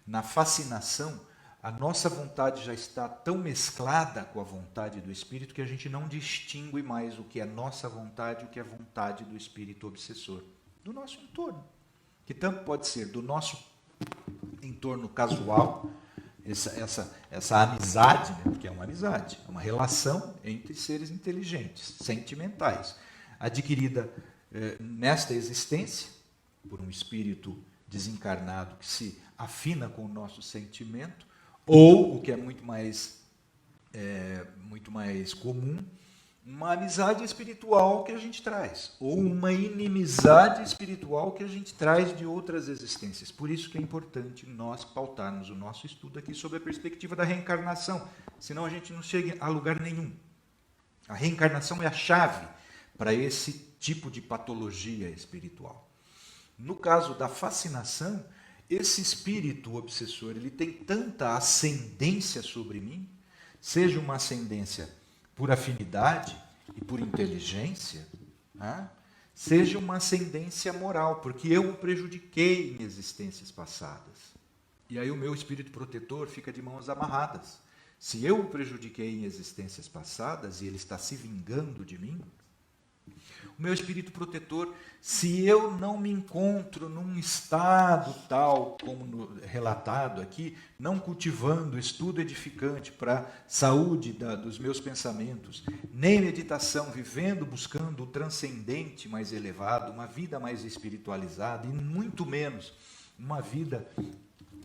Na fascinação, a nossa vontade já está tão mesclada com a vontade do espírito que a gente não distingue mais o que é nossa vontade e o que é vontade do espírito obsessor, do nosso entorno, que tanto pode ser do nosso entorno casual, essa amizade, né, porque é uma amizade, é uma relação entre seres inteligentes, sentimentais, adquirida nesta existência, por um espírito desencarnado que se afina com o nosso sentimento, ou, o que é muito mais comum, uma amizade espiritual que a gente traz, ou uma inimizade espiritual que a gente traz de outras existências. Por isso que é importante nós pautarmos o nosso estudo aqui sobre a perspectiva da reencarnação, senão a gente não chega a lugar nenhum. A reencarnação é a chave para esse tipo de patologia espiritual. No caso da fascinação, esse espírito obsessor, ele tem tanta ascendência sobre mim, seja uma ascendência por afinidade e por inteligência, né? Seja uma ascendência moral, porque eu o prejudiquei em existências passadas. E aí o meu espírito protetor fica de mãos amarradas. Se eu o prejudiquei em existências passadas e ele está se vingando de mim, o meu espírito protetor, se eu não me encontro num estado tal como relatado aqui, não cultivando estudo edificante para a saúde dos meus pensamentos, nem meditação, vivendo, buscando o transcendente mais elevado, uma vida mais espiritualizada, e muito menos uma vida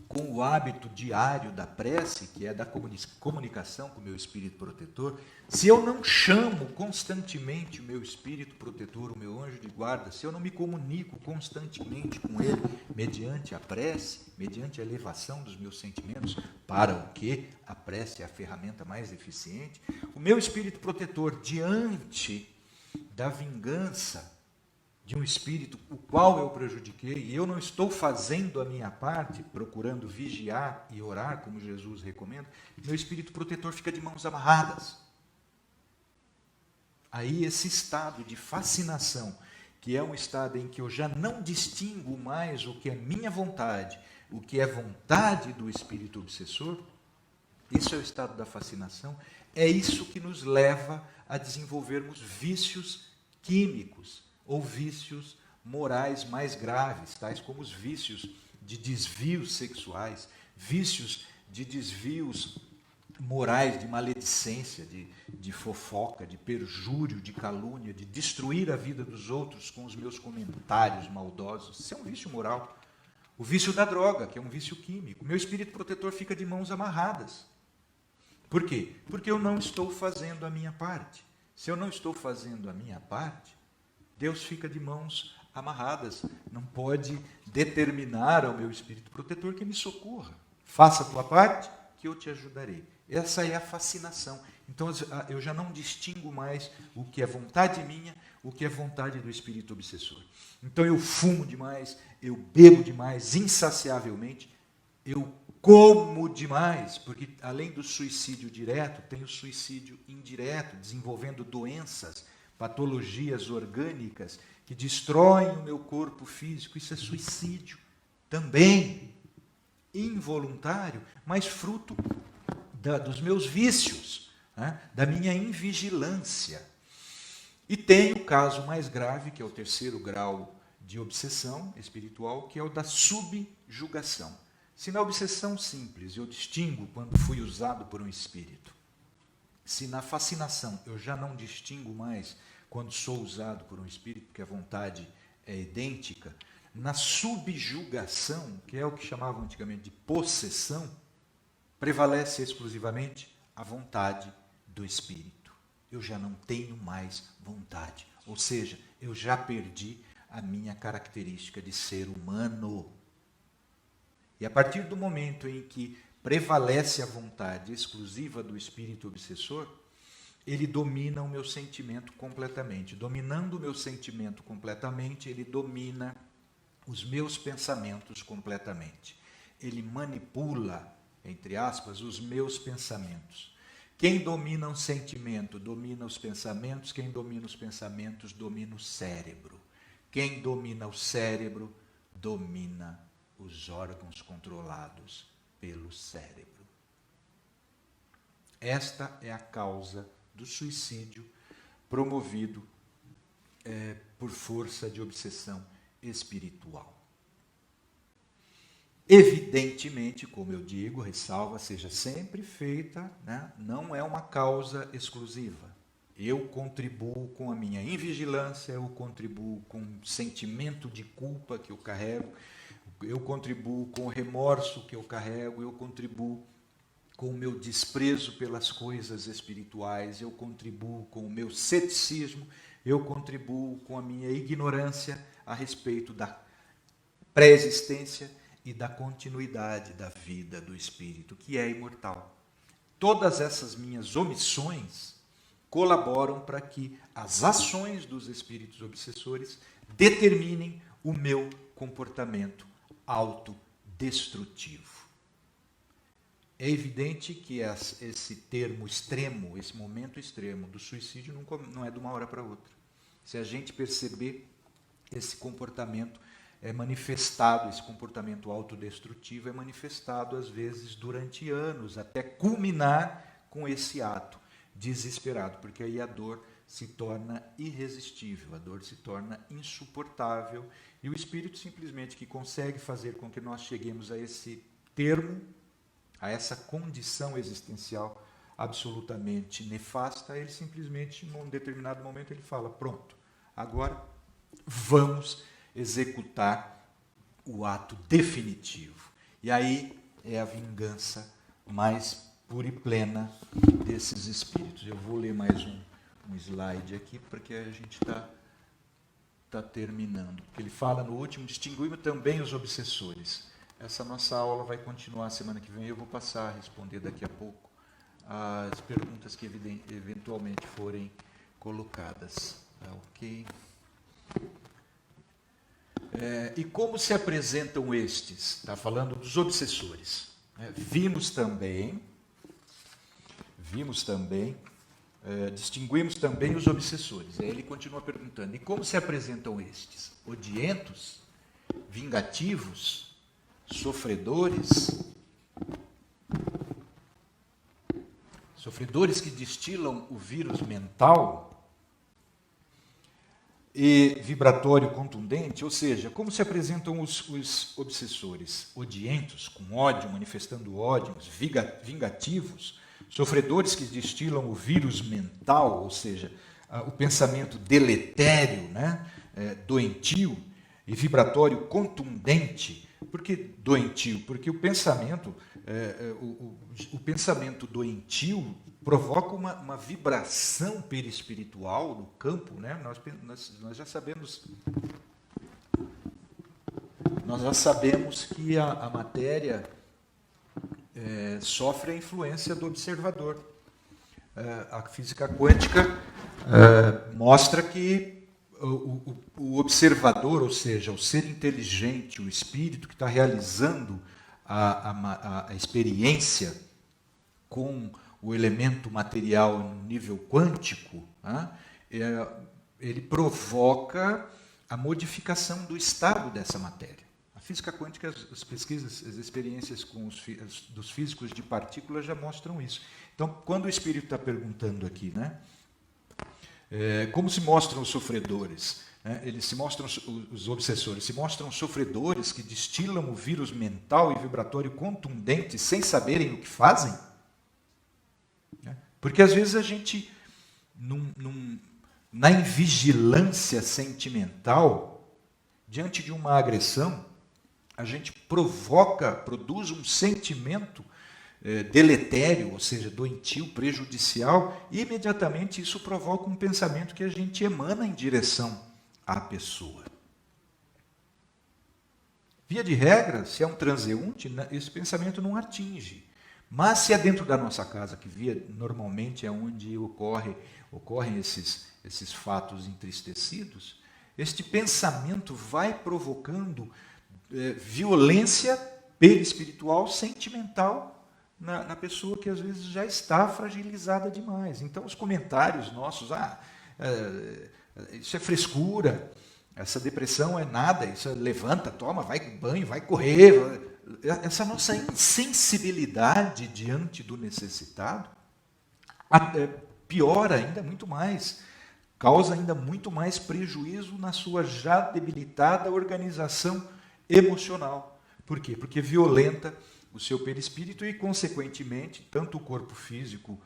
com o hábito diário da prece, que é da comunicação com o meu espírito protetor, se eu não chamo constantemente o meu espírito protetor, o meu anjo de guarda, se eu não me comunico constantemente com ele, mediante a prece, mediante a elevação dos meus sentimentos, para o que a prece é a ferramenta mais eficiente, o meu espírito protetor, diante da vingança de um espírito o qual eu prejudiquei, e eu não estou fazendo a minha parte, procurando vigiar e orar, como Jesus recomenda, meu espírito protetor fica de mãos amarradas. Aí esse estado de fascinação, que é um estado em que eu já não distingo mais o que é minha vontade, o que é vontade do espírito obsessor, isso é o estado da fascinação, é isso que nos leva a desenvolvermos vícios químicos, ou vícios morais mais graves, tais como os vícios de desvios sexuais, vícios de desvios morais, de maledicência, de fofoca, de perjúrio, de calúnia, de destruir a vida dos outros com os meus comentários maldosos. Isso é um vício moral. O vício da droga, que é um vício químico. Meu espírito protetor fica de mãos amarradas. Por quê? Porque eu não estou fazendo a minha parte. Se eu não estou fazendo a minha parte, Deus fica de mãos amarradas, não pode determinar ao meu espírito protetor que me socorra. Faça a tua parte, que eu te ajudarei. Essa é a fascinação. Então eu já não distingo mais o que é vontade minha, o que é vontade do espírito obsessor. Então eu fumo demais, eu bebo demais, insaciavelmente, eu como demais, porque além do suicídio direto, tem o suicídio indireto, desenvolvendo doenças, patologias orgânicas que destroem o meu corpo físico. Isso é suicídio também, involuntário, mas fruto dos meus vícios, né? Da minha invigilância. E tem o caso mais grave, que é o 3º grau de obsessão espiritual, que é o da subjugação. Se na obsessão simples eu distingo quando fui usado por um espírito, se na fascinação eu já não distingo mais quando sou usado por um espírito, porque a vontade é idêntica, na subjugação, que é o que chamavam antigamente de possessão, prevalece exclusivamente a vontade do espírito. Eu já não tenho mais vontade, ou seja, eu já perdi a minha característica de ser humano. E a partir do momento em que prevalece a vontade exclusiva do espírito obsessor, ele domina o meu sentimento completamente. Dominando o meu sentimento completamente, ele domina os meus pensamentos completamente. Ele manipula, entre aspas, os meus pensamentos. Quem domina um sentimento, domina os pensamentos. Quem domina os pensamentos, domina o cérebro. Quem domina o cérebro, domina os órgãos controlados pelo cérebro. Esta é a causa do suicídio promovido por força de obsessão espiritual. Evidentemente, como eu digo, ressalva, seja sempre feita, né? Não é uma causa exclusiva. Eu contribuo com a minha invigilância, eu contribuo com o sentimento de culpa que eu carrego, eu contribuo com o remorso que eu carrego, eu contribuo com o meu desprezo pelas coisas espirituais, eu contribuo com o meu ceticismo, eu contribuo com a minha ignorância a respeito da pré-existência e da continuidade da vida do espírito, que é imortal. Todas essas minhas omissões colaboram para que as ações dos espíritos obsessores determinem o meu comportamento autodestrutivo. É evidente que esse termo extremo, esse momento extremo do suicídio não é de uma hora para outra. Se a gente perceber, esse comportamento é manifestado, esse comportamento autodestrutivo é manifestado às vezes durante anos, até culminar com esse ato desesperado, porque aí a dor se torna irresistível, a dor se torna insuportável, e o espírito simplesmente que consegue fazer com que nós cheguemos a esse termo, a essa condição existencial absolutamente nefasta, ele simplesmente, num determinado momento, ele fala, pronto, agora vamos executar o ato definitivo. E aí é a vingança mais pura e plena desses espíritos. Eu vou ler mais um slide aqui, porque a gente está terminando. Porque ele fala no último, distinguimos também os obsessores. Essa nossa aula vai continuar semana que vem, eu vou passar a responder daqui a pouco as perguntas que eventualmente forem colocadas. Ok? E como se apresentam estes? Está falando dos obsessores. Vimos também, distinguimos também os obsessores. Aí ele continua perguntando, e como se apresentam estes? Odientos? Vingativos? Sofredores? Sofredores que destilam o vírus mental? E vibratório contundente, ou seja, como se apresentam os obsessores? Odientos, com ódio, manifestando ódios, vingativos, sofredores que destilam o vírus mental, ou seja, o pensamento deletério, né? Doentio, e vibratório contundente. Por que doentio? Porque o pensamento, o pensamento doentio provoca uma vibração perispiritual no campo, né? Nós já sabemos que a matéria sofre a influência do observador. A física quântica mostra que o observador, ou seja, o ser inteligente, o espírito que está realizando a experiência com o elemento material no nível quântico, ele provoca a modificação do estado dessa matéria. A física quântica, as pesquisas, as experiências dos físicos de partículas já mostram isso. Então, quando o espírito está perguntando aqui, né, como se mostram os sofredores? Eles se mostram, os obsessores, se mostram sofredores que destilam o vírus mental e vibratório contundente sem saberem o que fazem? Porque às vezes a gente, na invigilância sentimental, diante de uma agressão, a gente produz um sentimento deletério, ou seja, doentio, prejudicial, e imediatamente isso provoca um pensamento que a gente emana em direção à pessoa. Via de regra, se é um transeunte, esse pensamento não atinge. Mas se é dentro da nossa casa, que normalmente é onde ocorrem esses fatos entristecidos, este pensamento vai provocando violência perispiritual, sentimental, na pessoa que às vezes já está fragilizada demais. Então os comentários nossos, isso é frescura, essa depressão é nada, isso levanta, toma, vai banho, vai correr. Essa nossa insensibilidade diante do necessitado piora ainda muito mais, causa ainda muito mais prejuízo na sua já debilitada organização emocional. Por quê? Porque violenta o seu perispírito e, consequentemente, tanto o corpo físico,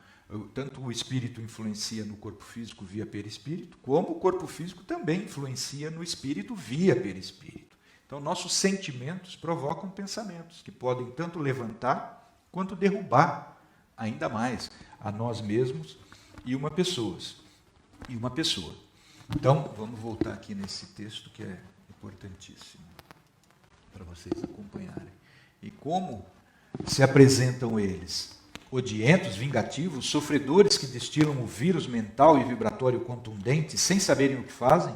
tanto o espírito influencia no corpo físico via perispírito, como o corpo físico também influencia no espírito via perispírito. Então, nossos sentimentos provocam pensamentos que podem tanto levantar quanto derrubar ainda mais a nós mesmos e uma pessoa. Então, vamos voltar aqui nesse texto que é importantíssimo para vocês acompanharem. E como se apresentam eles? Odientos, vingativos, sofredores que destilam o vírus mental e vibratório contundente sem saberem o que fazem?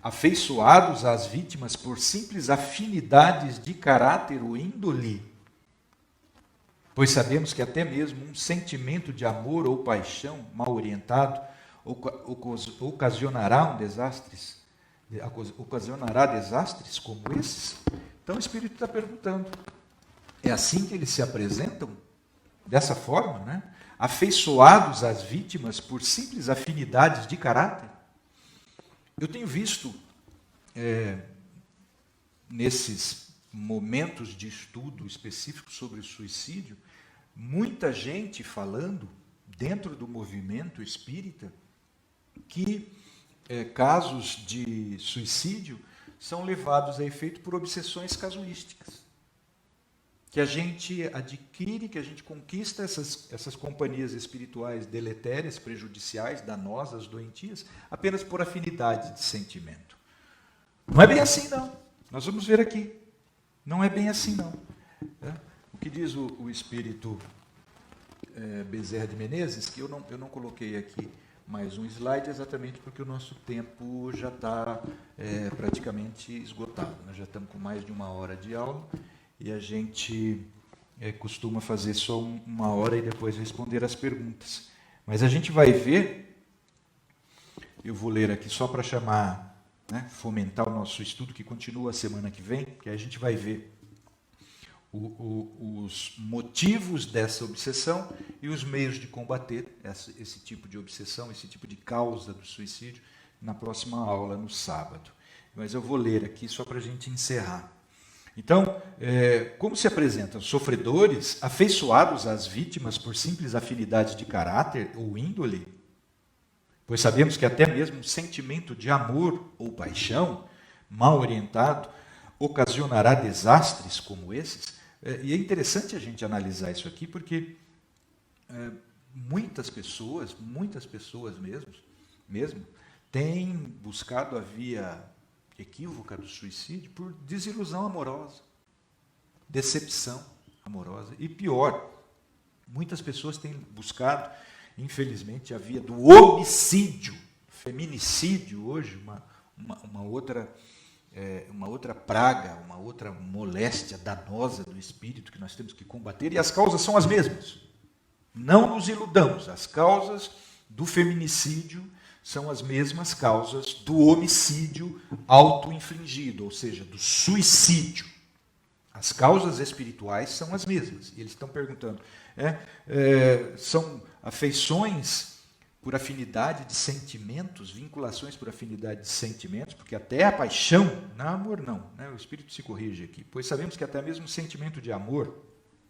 Afeiçoados às vítimas por simples afinidades de caráter ou índole? Pois sabemos que até mesmo um sentimento de amor ou paixão mal orientado ocasionará desastres como esses? Então o Espírito está perguntando, é assim que eles se apresentam? Dessa forma, né? Afeiçoados às vítimas por simples afinidades de caráter? Eu tenho visto, nesses momentos de estudo específico sobre o suicídio, muita gente falando, dentro do movimento espírita, que casos de suicídio são levados a efeito por obsessões casuísticas. Que a gente adquire, que a gente conquista essas companhias espirituais deletérias, prejudiciais, danosas, doentias, apenas por afinidade de sentimento. Não é bem assim, não. Nós vamos ver aqui. Não é bem assim, não. O que diz o espírito Bezerra de Menezes, que eu não coloquei aqui mais um slide, exatamente porque o nosso tempo já está praticamente esgotado. Nós já estamos com mais de 1 hora de aula, e a gente costuma fazer só 1 hora e depois responder as perguntas. Mas a gente vai ver, eu vou ler aqui só para chamar, fomentar o nosso estudo, que continua a semana que vem, que a gente vai ver os motivos dessa obsessão e os meios de combater esse tipo de obsessão, esse tipo de causa do suicídio, na próxima aula, no sábado. Mas eu vou ler aqui só para a gente encerrar. Então, como se apresentam? Sofredores, afeiçoados às vítimas por simples afinidade de caráter ou índole? Pois sabemos que até mesmo um sentimento de amor ou paixão, mal orientado, ocasionará desastres como esses. E é interessante a gente analisar isso aqui, porque muitas pessoas mesmo, têm buscado a via equívoca do suicídio por desilusão amorosa, decepção. amorosa. E pior, muitas pessoas têm buscado, infelizmente, a via do homicídio, feminicídio hoje, uma outra praga, uma outra moléstia danosa do espírito que nós temos que combater, e as causas são as mesmas. Não nos iludamos, as causas do feminicídio são as mesmas causas do homicídio auto-infligido, ou seja, do suicídio. As causas espirituais são as mesmas. E eles estão perguntando, são afeições por afinidade de sentimentos, vinculações por afinidade de sentimentos, porque até a paixão, não amor não, né? O Espírito se corrige aqui, pois sabemos que até mesmo o sentimento de amor,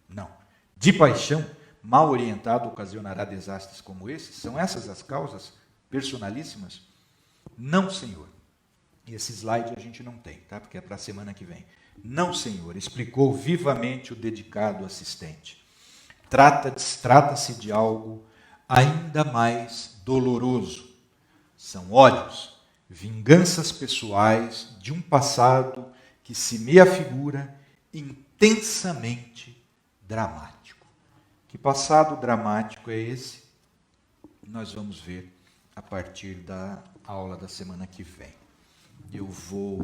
não, de paixão, mal orientado, ocasionará desastres como esses. São essas as causas personalíssimas? Não, Senhor. E esse slide a gente não tem, tá? Porque é para a semana que vem. Não, Senhor, explicou vivamente o dedicado assistente. Trata-se de algo ainda mais doloroso. São ódios, vinganças pessoais de um passado que se me afigura intensamente dramático. Que passado dramático é esse? Nós vamos ver a partir da aula da semana que vem. Eu vou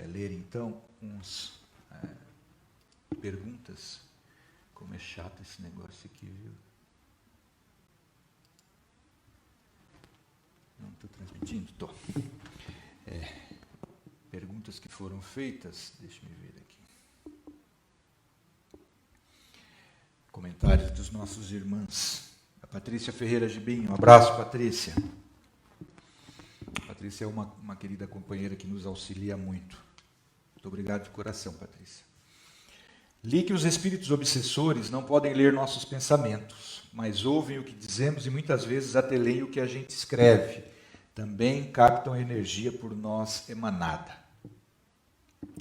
ler então uns perguntas. Como é chato esse negócio aqui, viu? Não estou transmitindo? Estou. Perguntas que foram feitas, deixa eu ver aqui. Comentários dos nossos irmãos. A Patrícia Ferreira Gibim, um abraço, Patrícia. A Patrícia é uma querida companheira que nos auxilia muito. Muito obrigado de coração, Patrícia. Li que os espíritos obsessores não podem ler nossos pensamentos, mas ouvem o que dizemos e muitas vezes até leem o que a gente escreve. Também captam a energia por nós emanada.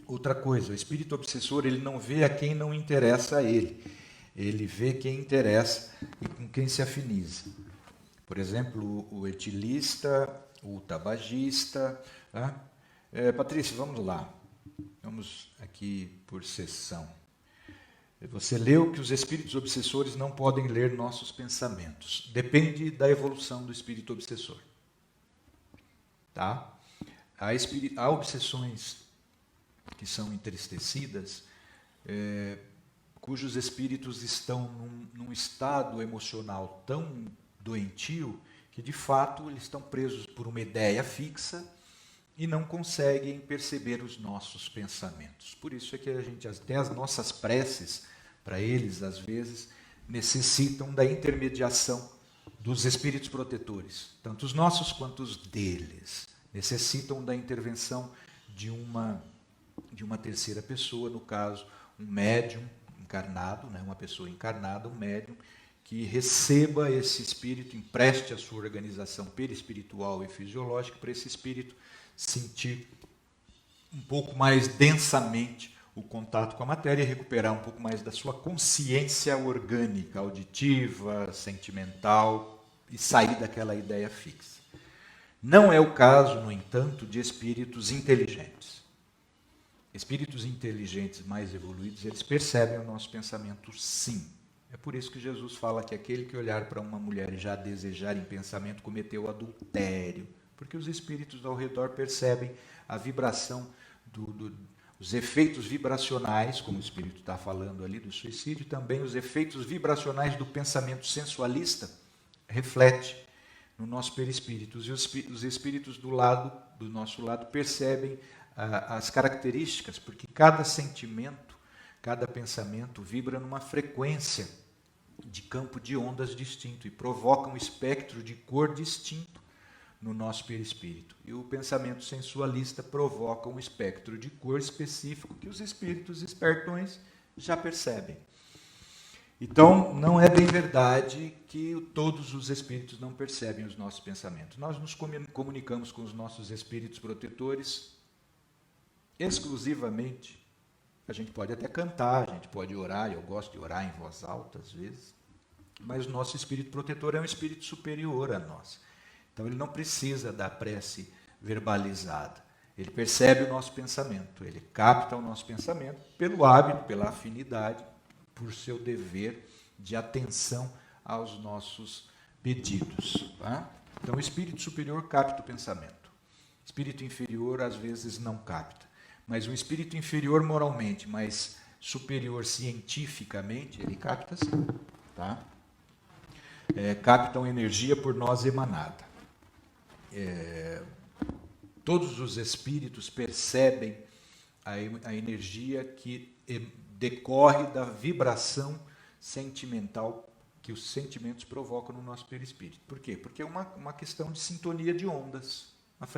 Outra coisa, o espírito obsessor ele não vê a quem não interessa a ele. Ele vê quem interessa e com quem se afiniza. Por exemplo, o etilista, o tabagista. Tá? Patrícia, vamos lá. Vamos aqui por sessão. Você leu que os espíritos obsessores não podem ler nossos pensamentos. Depende da evolução do espírito obsessor. Tá? Há obsessões que são entristecidas, cujos espíritos estão num estado emocional tão doentio que, de fato, eles estão presos por uma ideia fixa e não conseguem perceber os nossos pensamentos. Por isso é que até as nossas preces, para eles, às vezes, necessitam da intermediação dos espíritos protetores, tanto os nossos quanto os deles. Necessitam da intervenção de uma terceira pessoa, no caso, um médium encarnado, né, uma pessoa encarnada, um médium, que receba esse espírito, empreste a sua organização perispiritual e fisiológica para esse espírito sentir um pouco mais densamente o contato com a matéria e recuperar um pouco mais da sua consciência orgânica, auditiva, sentimental e sair daquela ideia fixa. Não é o caso, no entanto, de espíritos inteligentes. Espíritos inteligentes mais evoluídos, eles percebem o nosso pensamento sim. É por isso que Jesus fala que aquele que olhar para uma mulher e já desejar em pensamento cometeu adultério. Porque os espíritos ao redor percebem a vibração, os efeitos vibracionais, como o espírito está falando ali do suicídio, também os efeitos vibracionais do pensamento sensualista reflete no nosso perispírito. E os espíritos do nosso lado percebem as características, porque cada sentimento, cada pensamento vibra numa frequência de campo de ondas distinto e provoca um espectro de cor distinto no nosso perispírito. E o pensamento sensualista provoca um espectro de cor específico que os espíritos espertões já percebem. Então, não é bem verdade que todos os espíritos não percebem os nossos pensamentos. Nós nos comunicamos com os nossos espíritos protetores exclusivamente. A gente pode até cantar, a gente pode orar, eu gosto de orar em voz alta às vezes, mas o nosso espírito protetor é um espírito superior a nós. Então ele não precisa da prece verbalizada. Ele percebe o nosso pensamento, ele capta o nosso pensamento pelo hábito, pela afinidade, por seu dever de atenção aos nossos pedidos. Tá? Então, o espírito superior capta o pensamento. O espírito inferior, às vezes, não capta. Mas o espírito inferior moralmente, mas superior cientificamente, ele capta sim. Tá? Captam energia por nós emanada. Todos os espíritos percebem a energia que decorre da vibração sentimental que os sentimentos provocam no nosso perispírito. Por quê? Porque é uma questão de sintonia de ondas,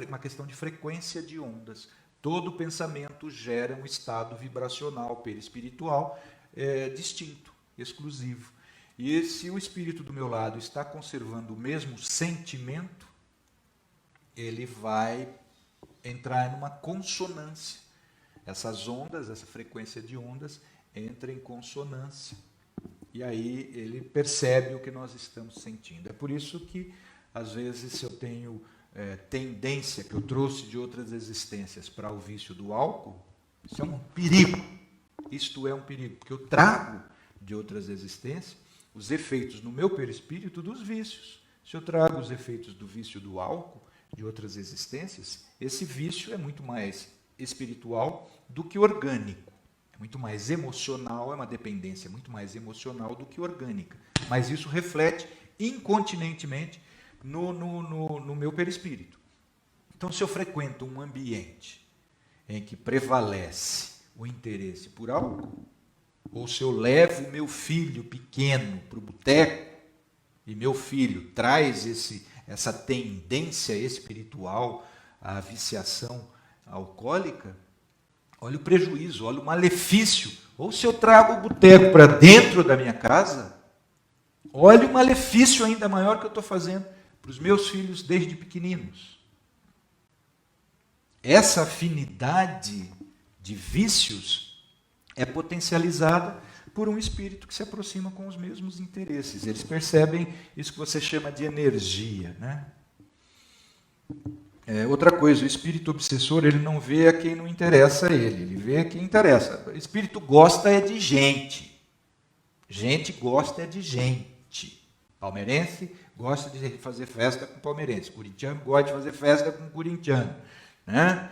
uma questão de frequência de ondas. Todo pensamento gera um estado vibracional perispiritual distinto, exclusivo. E se o espírito do meu lado está conservando o mesmo sentimento, ele vai entrar numa consonância. Essas ondas, essa frequência de ondas, entra em consonância. E aí ele percebe o que nós estamos sentindo. É por isso que, às vezes, se eu tenho tendência, que eu trouxe de outras existências, para o vício do álcool, isso é um perigo. Isto é um perigo, porque eu trago de outras existências os efeitos no meu perispírito dos vícios. Se eu trago os efeitos do vício do álcool, de outras existências, esse vício é muito mais espiritual do que orgânico. É muito mais emocional, é uma dependência muito mais emocional do que orgânica. Mas isso reflete incontinentemente no meu perispírito. Então, se eu frequento um ambiente em que prevalece o interesse por álcool, ou se eu levo meu filho pequeno para o boteco, e meu filho traz essa tendência espiritual à viciação alcoólica, olha o prejuízo, olha o malefício. Ou se eu trago o boteco para dentro da minha casa, olha o malefício ainda maior que eu estou fazendo para os meus filhos desde pequeninos. Essa afinidade de vícios é potencializada por um espírito que se aproxima com os mesmos interesses. Eles percebem isso que você chama de energia, né? Outra coisa, o espírito obsessor, ele não vê a quem não interessa a ele, ele vê a quem interessa. O espírito gosta de gente. Gente gosta de gente. Palmeirense gosta de fazer festa com palmeirense. Corintiano gosta de fazer festa com corintiano. Né?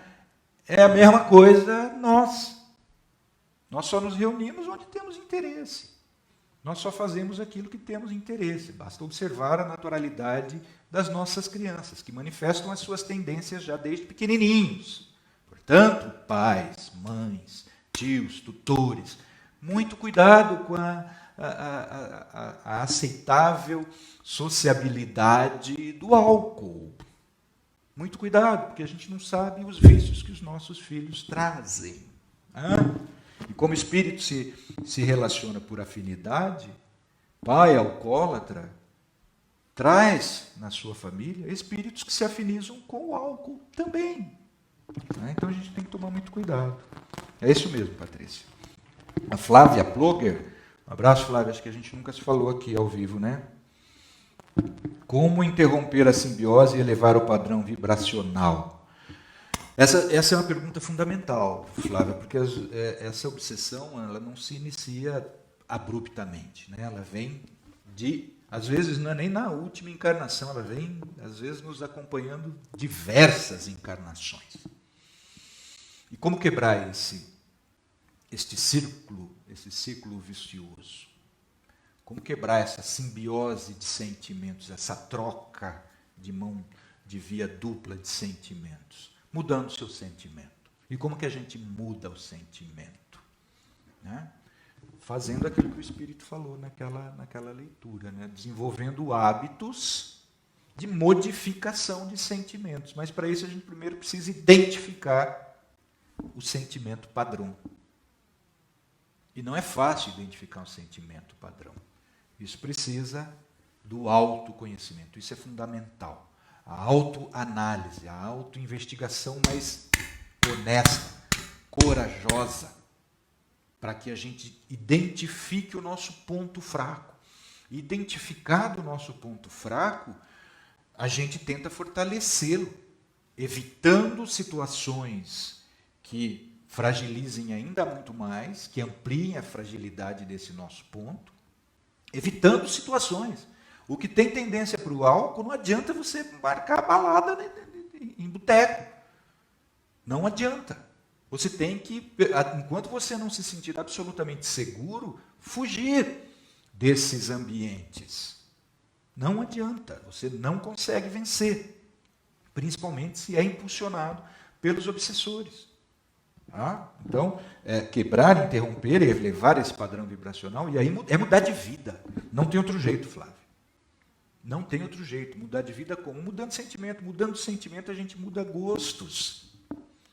É a mesma coisa nós. Nós só nos reunimos onde temos interesse. Nós só fazemos aquilo que temos interesse. Basta observar a naturalidade das nossas crianças, que manifestam as suas tendências já desde pequenininhos. Portanto, pais, mães, tios, tutores, muito cuidado com a aceitável sociabilidade do álcool. Muito cuidado, porque a gente não sabe os vícios que os nossos filhos trazem. E como o espírito se relaciona por afinidade, pai alcoólatra traz na sua família espíritos que se afinizam com o álcool também. Então a gente tem que tomar muito cuidado. É isso mesmo, Patrícia. A Flávia Ploger, um abraço, Flávia, acho que a gente nunca se falou aqui ao vivo, né? Como interromper a simbiose e elevar o padrão vibracional? Essa é uma pergunta fundamental, Flávia, porque essa obsessão ela não se inicia abruptamente, né? Ela vem às vezes não é nem na última encarnação, ela vem, às vezes, nos acompanhando diversas encarnações. E como quebrar este círculo vicioso? Como quebrar essa simbiose de sentimentos, essa troca de via dupla de sentimentos? Mudando o seu sentimento. E como que a gente muda o sentimento? Né? Fazendo aquilo que o Espírito falou naquela leitura, né? Desenvolvendo hábitos de modificação de sentimentos. Mas para isso a gente primeiro precisa identificar o sentimento padrão. E não é fácil identificar um sentimento padrão. Isso precisa do autoconhecimento. Isso é fundamental. A autoanálise, a autoinvestigação mais honesta, corajosa, para que a gente identifique o nosso ponto fraco. Identificado o nosso ponto fraco, a gente tenta fortalecê-lo. evitando situações que fragilizem ainda muito mais, que ampliem a fragilidade desse nosso ponto, evitando situações. O que tem tendência para o álcool, não adianta você marcar a balada em boteco. Não adianta. Você tem que, enquanto você não se sentir absolutamente seguro, fugir desses ambientes. Não adianta, você não consegue vencer, principalmente se é impulsionado pelos obsessores. Tá? Então, quebrar, interromper e elevar esse padrão vibracional, e aí é mudar de vida. Não tem outro jeito, Flávio. Não tem outro jeito. Mudar de vida como? Mudando sentimento. Mudando sentimento, a gente muda gostos.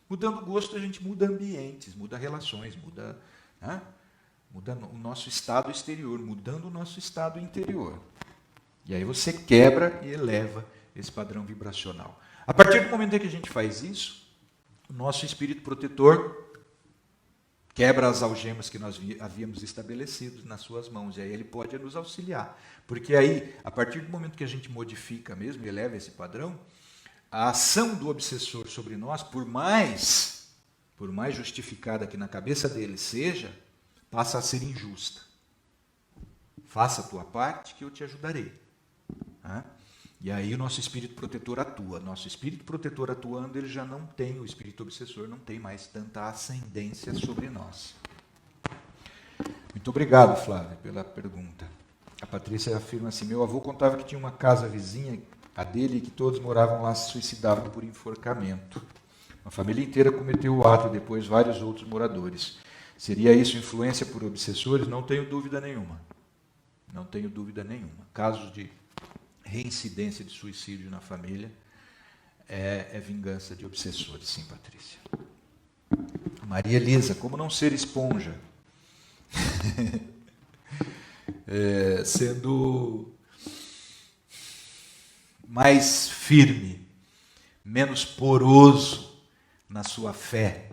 Mudando gosto, a gente muda ambientes, muda relações, muda o nosso estado exterior, mudando o nosso estado interior. E aí você quebra e eleva esse padrão vibracional. A partir do momento em que a gente faz isso, o nosso espírito protetor quebra as algemas que nós havíamos estabelecido nas suas mãos, e aí ele pode nos auxiliar. Porque aí, a partir do momento que a gente modifica mesmo e eleva esse padrão, a ação do obsessor sobre nós, por mais justificada que na cabeça dele seja, passa a ser injusta. Faça a tua parte que eu te ajudarei. E aí o nosso espírito protetor atua. Nosso espírito protetor atuando, ele já não tem, o espírito obsessor não tem mais tanta ascendência sobre nós. Muito obrigado, Flávio, pela pergunta. A Patrícia afirma assim: meu avô contava que tinha uma casa vizinha, a dele, e que todos moravam lá se suicidavam por enforcamento. Uma família inteira cometeu o ato e depois vários outros moradores. Seria isso influência por obsessores? Não tenho dúvida nenhuma. Não tenho dúvida nenhuma. Casos de reincidência de suicídio na família é vingança de obsessores, sim, Patrícia. Maria Elisa, como não ser esponja? Sendo mais firme, menos poroso na sua fé.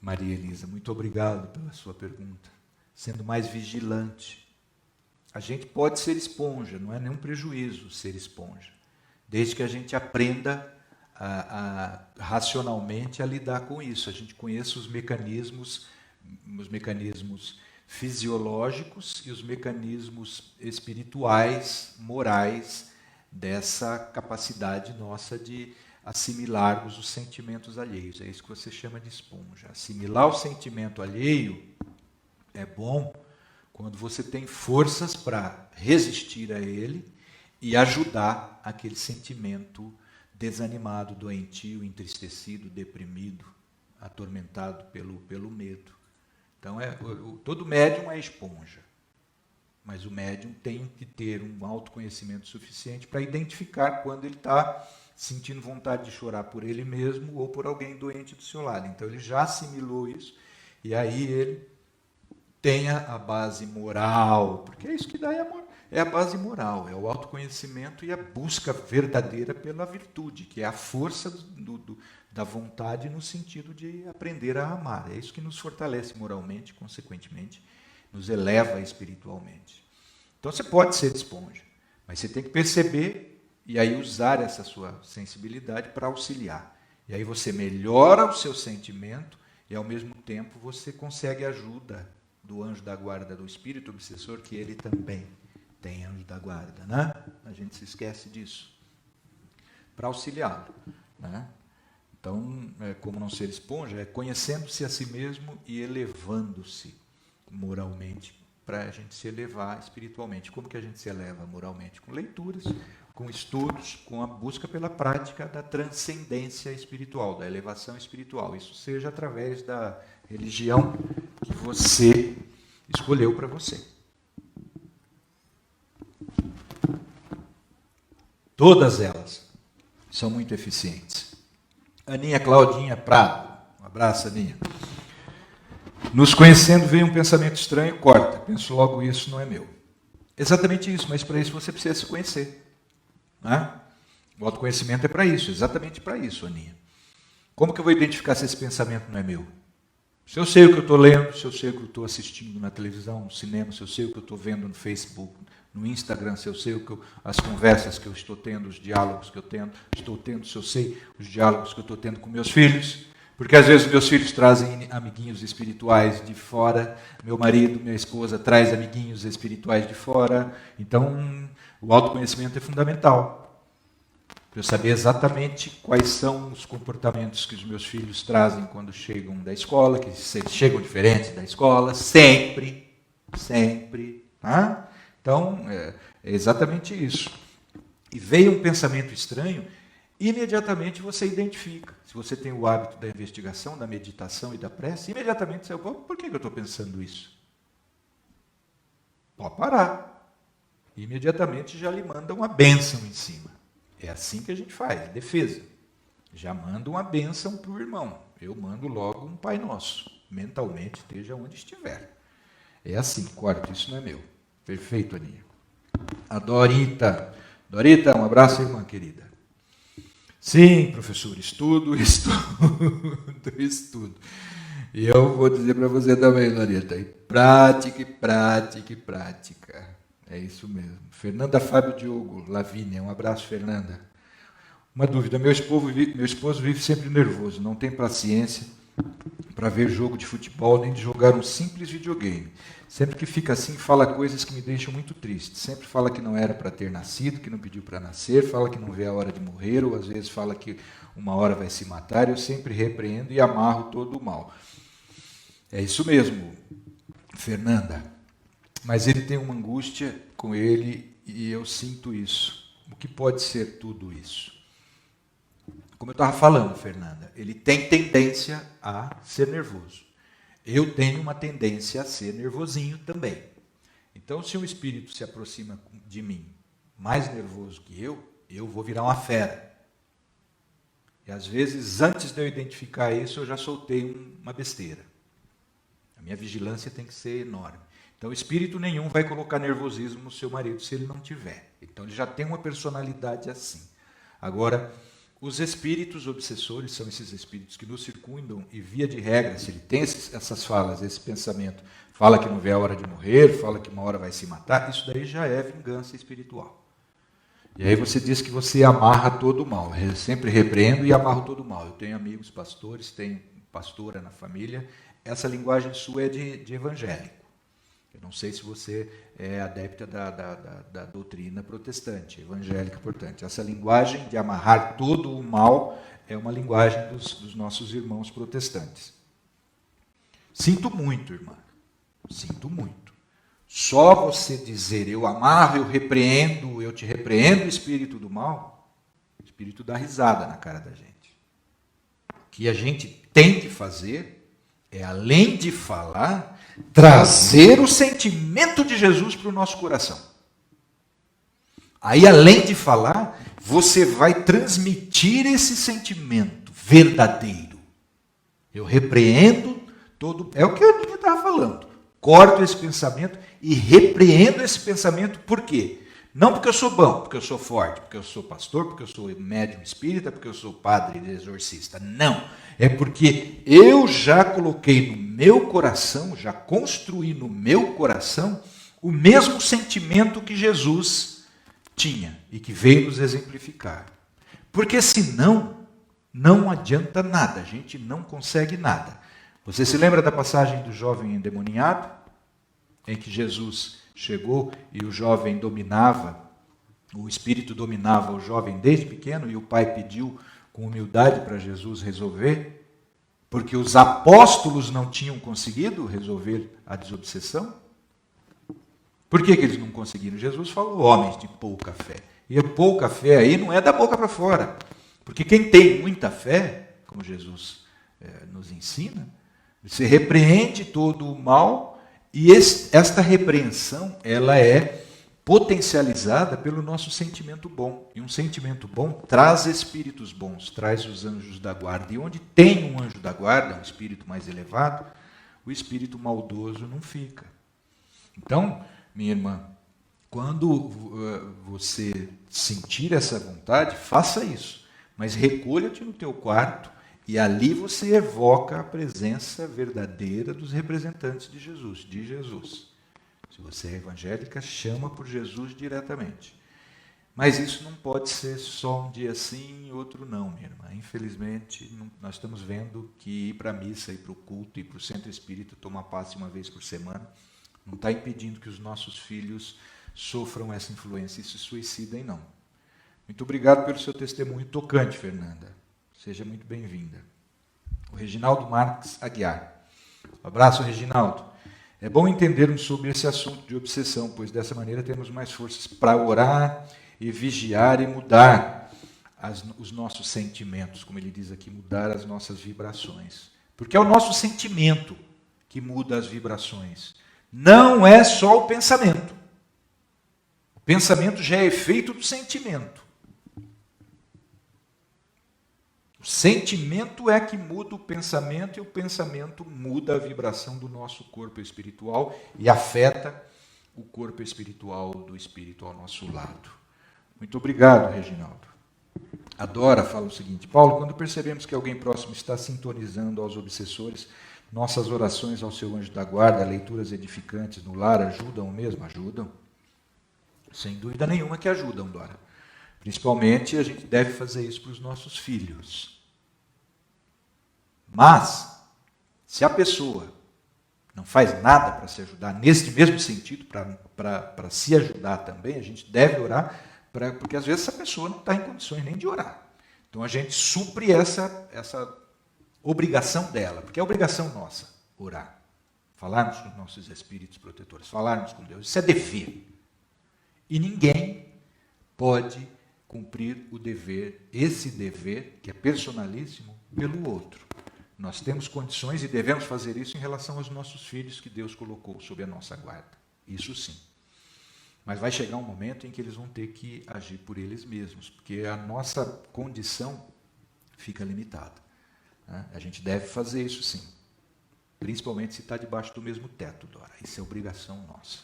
Maria Elisa, muito obrigado pela sua pergunta. Sendo mais vigilante. A gente pode ser esponja, não é nenhum prejuízo ser esponja, desde que a gente aprenda racionalmente a lidar com isso. A gente conheça os mecanismos fisiológicos e os mecanismos espirituais, morais, dessa capacidade nossa de assimilarmos os sentimentos alheios. É isso que você chama de esponja. Assimilar o sentimento alheio é bom quando você tem forças para resistir a ele e ajudar aquele sentimento desanimado, doentio, entristecido, deprimido, atormentado pelo medo. Então, todo médium é esponja, mas o médium tem que ter um autoconhecimento suficiente para identificar quando ele está sentindo vontade de chorar por ele mesmo ou por alguém doente do seu lado. Então, ele já assimilou isso e aí ele tenha a base moral, porque é isso que dá é a base moral, é o autoconhecimento e a busca verdadeira pela virtude, que é a força da vontade no sentido de aprender a amar. É isso que nos fortalece moralmente, consequentemente, nos eleva espiritualmente. Então você pode ser esponja, mas você tem que perceber e aí usar essa sua sensibilidade para auxiliar. E aí você melhora o seu sentimento e ao mesmo tempo você consegue ajuda do anjo da guarda do espírito obsessor, que ele também tem anjo da guarda, né? A gente se esquece disso. Para auxiliá-lo, né? Então, como não ser esponja, é conhecendo-se a si mesmo e elevando-se moralmente, para a gente se elevar espiritualmente. Como que a gente se eleva moralmente? Com leituras, com estudos, com a busca pela prática da transcendência espiritual, da elevação espiritual. Isso seja através da religião que você escolheu para você. Todas elas são muito eficientes. Aninha Claudinha Prado, um abraço, Aninha. Nos conhecendo veio um pensamento estranho, corta. Penso logo, isso não é meu. Exatamente isso, mas para isso você precisa se conhecer. Né? O autoconhecimento é para isso, exatamente para isso, Aninha. Como que eu vou identificar se esse pensamento não é meu? Se eu sei o que eu estou lendo, se eu sei o que eu estou assistindo na televisão, no cinema, se eu sei o que eu estou vendo no Facebook, no Instagram, se eu sei as conversas que eu estou tendo, os diálogos que eu estou tendo, se eu sei os diálogos que eu estou tendo com meus filhos, porque às vezes meus filhos trazem amiguinhos espirituais de fora, meu marido, minha esposa traz amiguinhos espirituais de fora, então o autoconhecimento é fundamental. Para eu saber exatamente quais são os comportamentos que os meus filhos trazem quando chegam da escola, que chegam diferentes da escola, sempre, tá? Então, é exatamente isso. E veio um pensamento estranho, imediatamente você identifica. Se você tem o hábito da investigação, da meditação e da prece, imediatamente você fala, por que eu estou pensando isso? Pode parar. Imediatamente já lhe manda uma bênção em cima. É assim que a gente faz, defesa. Já manda uma bênção para o irmão. Eu mando logo um Pai Nosso. Mentalmente, esteja onde estiver. É assim, corta, isso não é meu. Perfeito, Aninha. A Dorita. Dorita, um abraço, irmã querida. Sim, professor, estudo. E eu vou dizer para você também, Dorita, prática. É isso mesmo. Fernanda Fábio Diogo, Lavínia, um abraço, Fernanda. Uma dúvida, meu esposo vive sempre nervoso, não tem paciência para ver jogo de futebol, nem de jogar um simples videogame. Sempre que fica assim, fala coisas que me deixam muito triste. Sempre fala que não era para ter nascido, que não pediu para nascer, fala que não vê a hora de morrer, ou às vezes fala que uma hora vai se matar. Eu sempre repreendo e amarro todo o mal. É isso mesmo, Fernanda. Mas ele tem uma angústia com ele e eu sinto isso. O que pode ser tudo isso? Como eu estava falando, Fernanda, ele tem tendência a ser nervoso. Eu tenho uma tendência a ser nervosinho também. Então, se um espírito se aproxima de mim mais nervoso que eu vou virar uma fera. E às vezes, antes de eu identificar isso, eu já soltei uma besteira. A minha vigilância tem que ser enorme. Então, espírito nenhum vai colocar nervosismo no seu marido se ele não tiver. Então, ele já tem uma personalidade assim. Agora, os espíritos obsessores são esses espíritos que nos circundam e, via de regra, se ele tem essas falas, esse pensamento, fala que não vê a hora de morrer, fala que uma hora vai se matar, isso daí já é vingança espiritual. E aí você diz que você amarra todo o mal. Eu sempre repreendo e amarro todo o mal. Eu tenho amigos pastores, tenho pastora na família. Essa linguagem sua é de evangélico. Eu não sei se você é adepta da doutrina protestante, evangélica, portanto. Essa linguagem de amarrar todo o mal é uma linguagem dos nossos irmãos protestantes. Sinto muito, irmã. Sinto muito. Só você dizer, eu amarro, eu te repreendo, espírito do mal, o espírito dá risada na cara da gente. O que a gente tem que fazer é, além de falar, trazer o sentimento de Jesus para o nosso coração. Aí, além de falar, você vai transmitir esse sentimento verdadeiro. Eu repreendo todo... É o que a Aninha estava falando. Corto esse pensamento e repreendo esse pensamento. Por quê? Não porque eu sou bom, porque eu sou forte, porque eu sou pastor, porque eu sou médium espírita, porque eu sou padre exorcista. Não. É porque eu já coloquei no meu coração, já construí no meu coração o mesmo sentimento que Jesus tinha e que veio nos exemplificar. Porque senão, não adianta nada, a gente não consegue nada. Você se lembra da passagem do jovem endemoniado? Em que Jesus chegou e o jovem dominava, o espírito dominava o jovem desde pequeno e o pai pediu com humildade para Jesus resolver, porque os apóstolos não tinham conseguido resolver a desobsessão. Por que eles não conseguiram? Jesus falou, homens de pouca fé. E a pouca fé aí não é da boca para fora, porque quem tem muita fé, como Jesus nos ensina, você repreende todo o mal. E esta repreensão, ela é potencializada pelo nosso sentimento bom. E um sentimento bom traz espíritos bons, traz os anjos da guarda. E onde tem um anjo da guarda, um espírito mais elevado, o espírito maldoso não fica. Então, minha irmã, quando você sentir essa vontade, faça isso. Mas recolha-te no teu quarto, e ali você evoca a presença verdadeira dos representantes de Jesus. Se você é evangélica, chama por Jesus diretamente. Mas isso não pode ser só um dia sim e outro não, minha irmã. Infelizmente, nós estamos vendo que ir para a missa, ir para o culto, ir para o centro espírita, tomar passe uma vez por semana, não está impedindo que os nossos filhos sofram essa influência e se suicidem, não. Muito obrigado pelo seu testemunho tocante, Fernanda. Seja muito bem-vinda. O Reginaldo Marques Aguiar. Um abraço, Reginaldo. É bom entendermos sobre esse assunto de obsessão, pois dessa maneira temos mais forças para orar e vigiar e mudar os nossos sentimentos, como ele diz aqui, mudar as nossas vibrações. Porque é o nosso sentimento que muda as vibrações. Não é só o pensamento. O pensamento já é efeito do sentimento. O sentimento é que muda o pensamento e o pensamento muda a vibração do nosso corpo espiritual e afeta o corpo espiritual do espírito ao nosso lado. Muito obrigado, Reginaldo. A Dora fala o seguinte: Paulo, quando percebemos que alguém próximo está sintonizando aos obsessores, nossas orações ao seu anjo da guarda, leituras edificantes no lar, ajudam mesmo? Ajudam. Sem dúvida nenhuma que ajudam, Dora. Principalmente a gente deve fazer isso para os nossos filhos. Mas, se a pessoa não faz nada para se ajudar, nesse mesmo sentido, para se ajudar também, a gente deve orar, porque às vezes essa pessoa não está em condições nem de orar. Então a gente supre essa obrigação dela, porque é obrigação nossa orar. Falarmos com os nossos espíritos protetores, falarmos com Deus, isso é dever. E ninguém pode cumprir o dever, esse dever, que é personalíssimo, pelo outro. Nós temos condições e devemos fazer isso em relação aos nossos filhos que Deus colocou sob a nossa guarda. Isso sim. Mas vai chegar um momento em que eles vão ter que agir por eles mesmos, porque a nossa condição fica limitada. Né? A gente deve fazer isso sim. Principalmente se está debaixo do mesmo teto, Dora. Isso é obrigação nossa.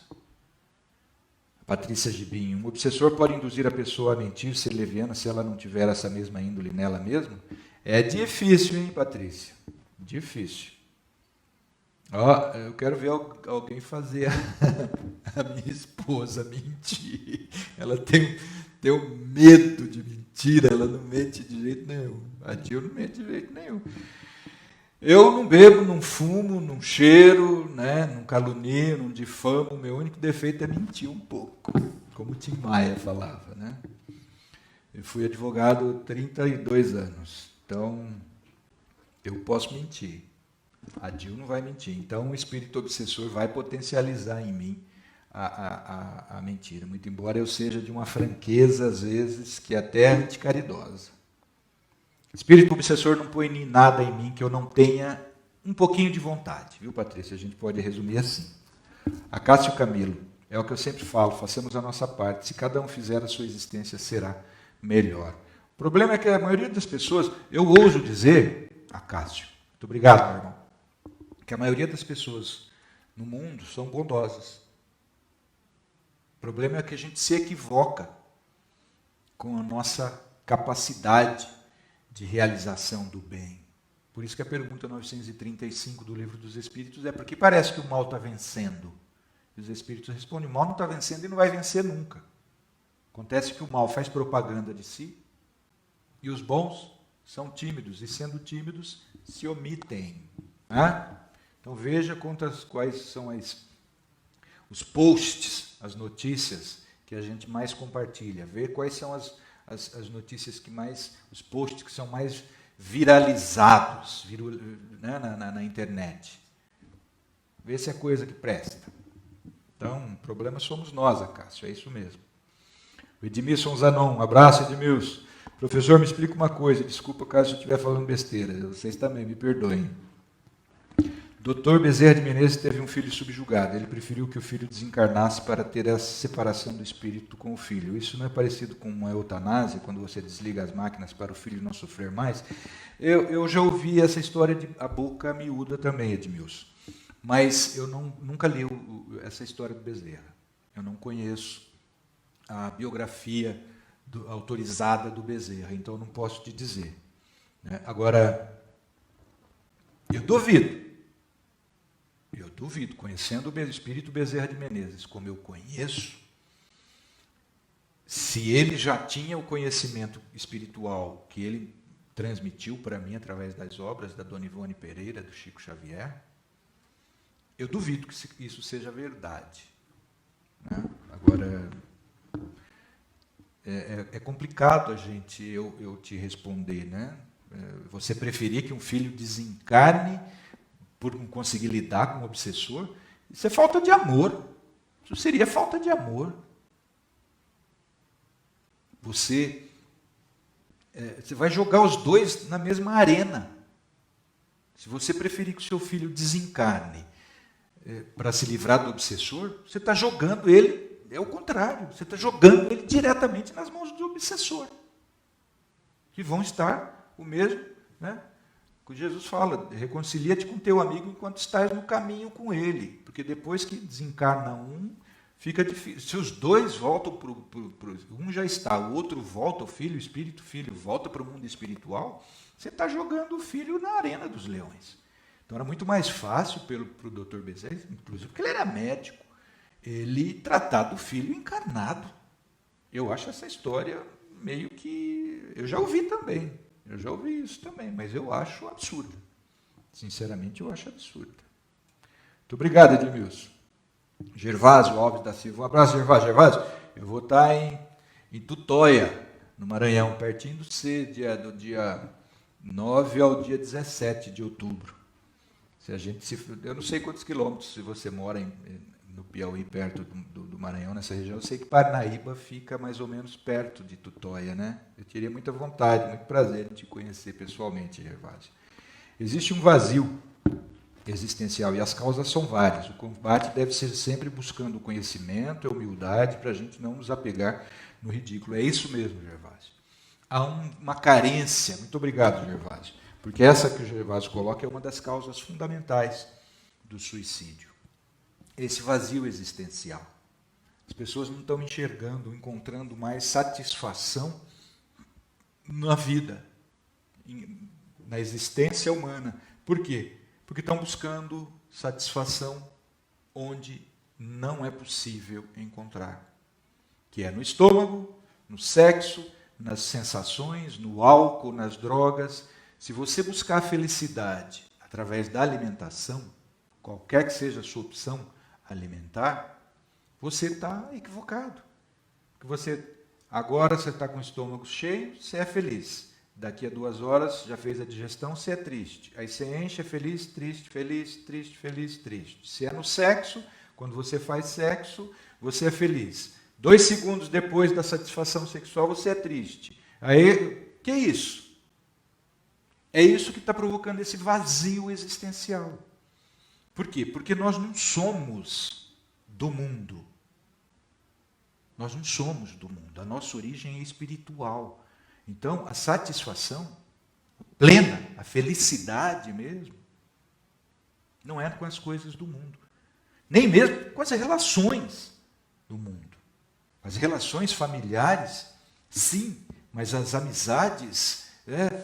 Patrícia Gibinho, um obsessor pode induzir a pessoa a mentir, ser leviana, se ela não tiver essa mesma índole nela mesma? É difícil, hein, Patrícia? Difícil. Eu quero ver alguém fazer a minha esposa mentir. Ela tem um medo de mentira, ela não mente de jeito nenhum. A Tia não mente de jeito nenhum. Eu não bebo, não fumo, não cheiro, né, não calunio, não difamo. O meu único defeito é mentir um pouco, como o Tim Maia falava. Né? Eu fui advogado há 32 anos, então eu posso mentir. A Dil não vai mentir. Então o espírito obsessor vai potencializar em mim a mentira. Muito embora eu seja de uma franqueza, às vezes, que até é anticaridosa. Espírito obsessor não põe nada em mim que eu não tenha um pouquinho de vontade. Viu, Patrícia? A gente pode resumir assim. A Cássio Camilo, é o que eu sempre falo, façamos a nossa parte. Se cada um fizer, a sua existência será melhor. O problema é que a maioria das pessoas, eu ouso dizer, a Cássio, muito obrigado, meu irmão, que a maioria das pessoas no mundo são bondosas. O problema é que a gente se equivoca com a nossa capacidade de realização do bem. Por isso que a pergunta 935 do Livro dos Espíritos é: por que parece que o mal está vencendo? E os Espíritos respondem: o mal não está vencendo e não vai vencer nunca. Acontece que o mal faz propaganda de si e os bons são tímidos, e sendo tímidos, se omitem. Então veja quais são os posts, as notícias que a gente mais compartilha. Vê quais são as notícias que mais, os posts que são mais viralizados na internet. Vê se é coisa que presta. Então, o problema somos nós, Acácio, é isso mesmo. O Edmilson Zanon, um abraço, Edmilson. Professor, me explica uma coisa, desculpa caso eu estiver falando besteira, vocês também me perdoem. Dr. Bezerra de Menezes teve um filho subjugado. Ele preferiu que o filho desencarnasse para ter essa separação do espírito com o filho. Isso não é parecido com uma eutanásia, quando você desliga as máquinas para o filho não sofrer mais? Eu já ouvi essa história de a boca miúda também, Edmilson. Mas eu nunca li essa história do Bezerra. Eu não conheço a biografia autorizada do Bezerra, então eu não posso te dizer. Agora, eu duvido duvido, conhecendo o espírito Bezerra de Menezes, como eu conheço, se ele já tinha o conhecimento espiritual que ele transmitiu para mim através das obras da Dona Ivone Pereira, do Chico Xavier, eu duvido que isso seja verdade. Né? Agora, é complicado eu te responder, né? Você preferir que um filho desencarne por não conseguir lidar com o obsessor? Isso é falta de amor. Isso seria falta de amor. Você vai jogar os dois na mesma arena. Se você preferir que o seu filho desencarne para se livrar do obsessor, você está jogando ele, é o contrário, você está jogando ele diretamente nas mãos do obsessor, que vão estar o mesmo, né? Que Jesus fala, reconcilia-te com teu amigo enquanto estás no caminho com ele, porque depois que desencarna um, fica difícil. Se os dois voltam para um já está, o outro volta, o espírito filho volta para o mundo espiritual, você está jogando o filho na arena dos leões. Então era muito mais fácil para o Dr. Bezerra, inclusive porque ele era médico, ele tratar do filho encarnado. Eu acho essa história meio que... Eu já ouvi também, eu já ouvi isso também, mas eu acho absurda. Sinceramente, eu acho absurda. Muito obrigado, Edmilson. Gervásio Alves da Silva. Um abraço, Gervásio. Gervásio, eu vou estar em Tutóia, no Maranhão, pertinho do do dia 9 ao dia 17 de outubro. Eu não sei quantos quilômetros, se você mora no Piauí, perto do Maranhão, nessa região. Eu sei que Parnaíba fica mais ou menos perto de Tutóia, né? Eu teria muita vontade, muito prazer em te conhecer pessoalmente, Gervásio. Existe um vazio existencial e as causas são várias. O combate deve ser sempre buscando o conhecimento, a humildade, para a gente não nos apegar no ridículo. É isso mesmo, Gervásio. Há uma carência. Muito obrigado, Gervásio. Porque essa que o Gervásio coloca é uma das causas fundamentais do suicídio. Esse vazio existencial. As pessoas não estão enxergando, encontrando mais satisfação na vida, na existência humana. Por quê? Porque estão buscando satisfação onde não é possível encontrar. Que é no estômago, no sexo, nas sensações, no álcool, nas drogas. Se você buscar a felicidade através da alimentação, qualquer que seja a sua opção alimentar, você está equivocado. Agora você está com o estômago cheio, você é feliz. Daqui a 2 horas, já fez a digestão, você é triste. Aí você enche, é feliz, triste, feliz, triste, feliz, triste. Se é no sexo, quando você faz sexo, você é feliz. 2 segundos depois da satisfação sexual, você é triste. Aí, que é isso? É isso que está provocando esse vazio existencial. Por quê? Porque nós não somos do mundo. Nós não somos do mundo. A nossa origem é espiritual. Então, a satisfação plena, a felicidade mesmo, não é com as coisas do mundo. Nem mesmo com as relações do mundo. As relações familiares, sim, mas as amizades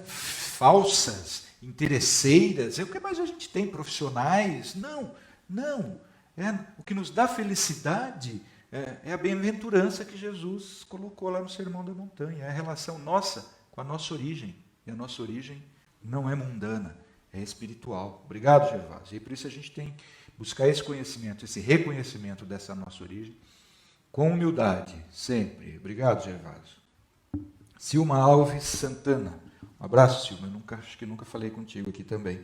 falsas, interesseiras, o que mais a gente tem? Profissionais? Não. O que nos dá felicidade é a bem-aventurança que Jesus colocou lá no Sermão da Montanha. É a relação nossa com a nossa origem. E a nossa origem não é mundana, é espiritual. Obrigado, Gervásio. E por isso a gente tem que buscar esse conhecimento, esse reconhecimento dessa nossa origem, com humildade, sempre. Obrigado, Gervásio. Silma Alves Santana. Um abraço, Silma. Acho que nunca falei contigo aqui também.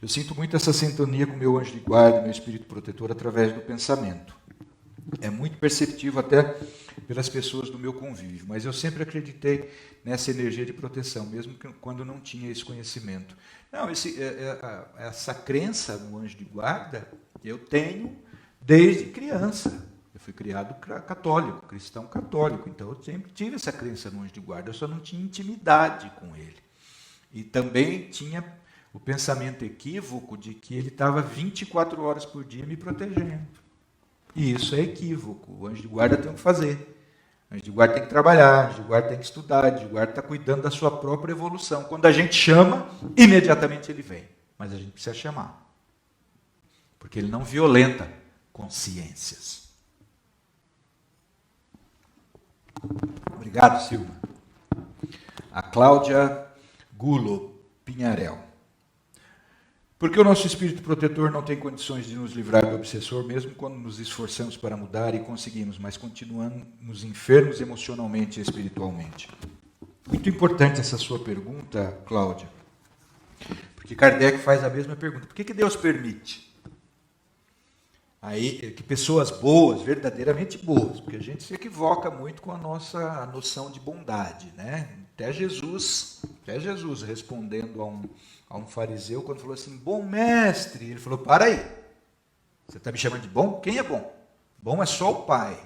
Eu sinto muito essa sintonia com o meu anjo de guarda, meu espírito protetor, através do pensamento. É muito perceptível até pelas pessoas do meu convívio, mas eu sempre acreditei nessa energia de proteção, mesmo quando não tinha esse conhecimento. Não, essa crença no anjo de guarda eu tenho desde criança. Eu fui criado católico, cristão católico, então eu sempre tive essa crença no anjo de guarda, eu só não tinha intimidade com ele. E também tinha o pensamento equívoco de que ele estava 24 horas por dia me protegendo. E isso é equívoco. O anjo de guarda tem o que fazer. O anjo de guarda tem que trabalhar, o anjo de guarda tem que estudar, o anjo de guarda está cuidando da sua própria evolução. Quando a gente chama, imediatamente ele vem. Mas a gente precisa chamar. porque ele não violenta consciências. Obrigado, Silva. A Cláudia Gulo Pinharel. Porque o nosso espírito protetor não tem condições de nos livrar do obsessor, mesmo quando nos esforçamos para mudar e conseguimos, mas continuamos enfermos emocionalmente e espiritualmente. Muito importante essa sua pergunta, Cláudia, porque Kardec faz a mesma pergunta. Por que Deus permite aí que pessoas boas, verdadeiramente boas, porque a gente se equivoca muito com a nossa noção de bondade, né? Até Jesus respondendo a um fariseu, quando falou assim, bom mestre, ele falou, para aí, você está me chamando de bom? Quem é bom? Bom é só o Pai.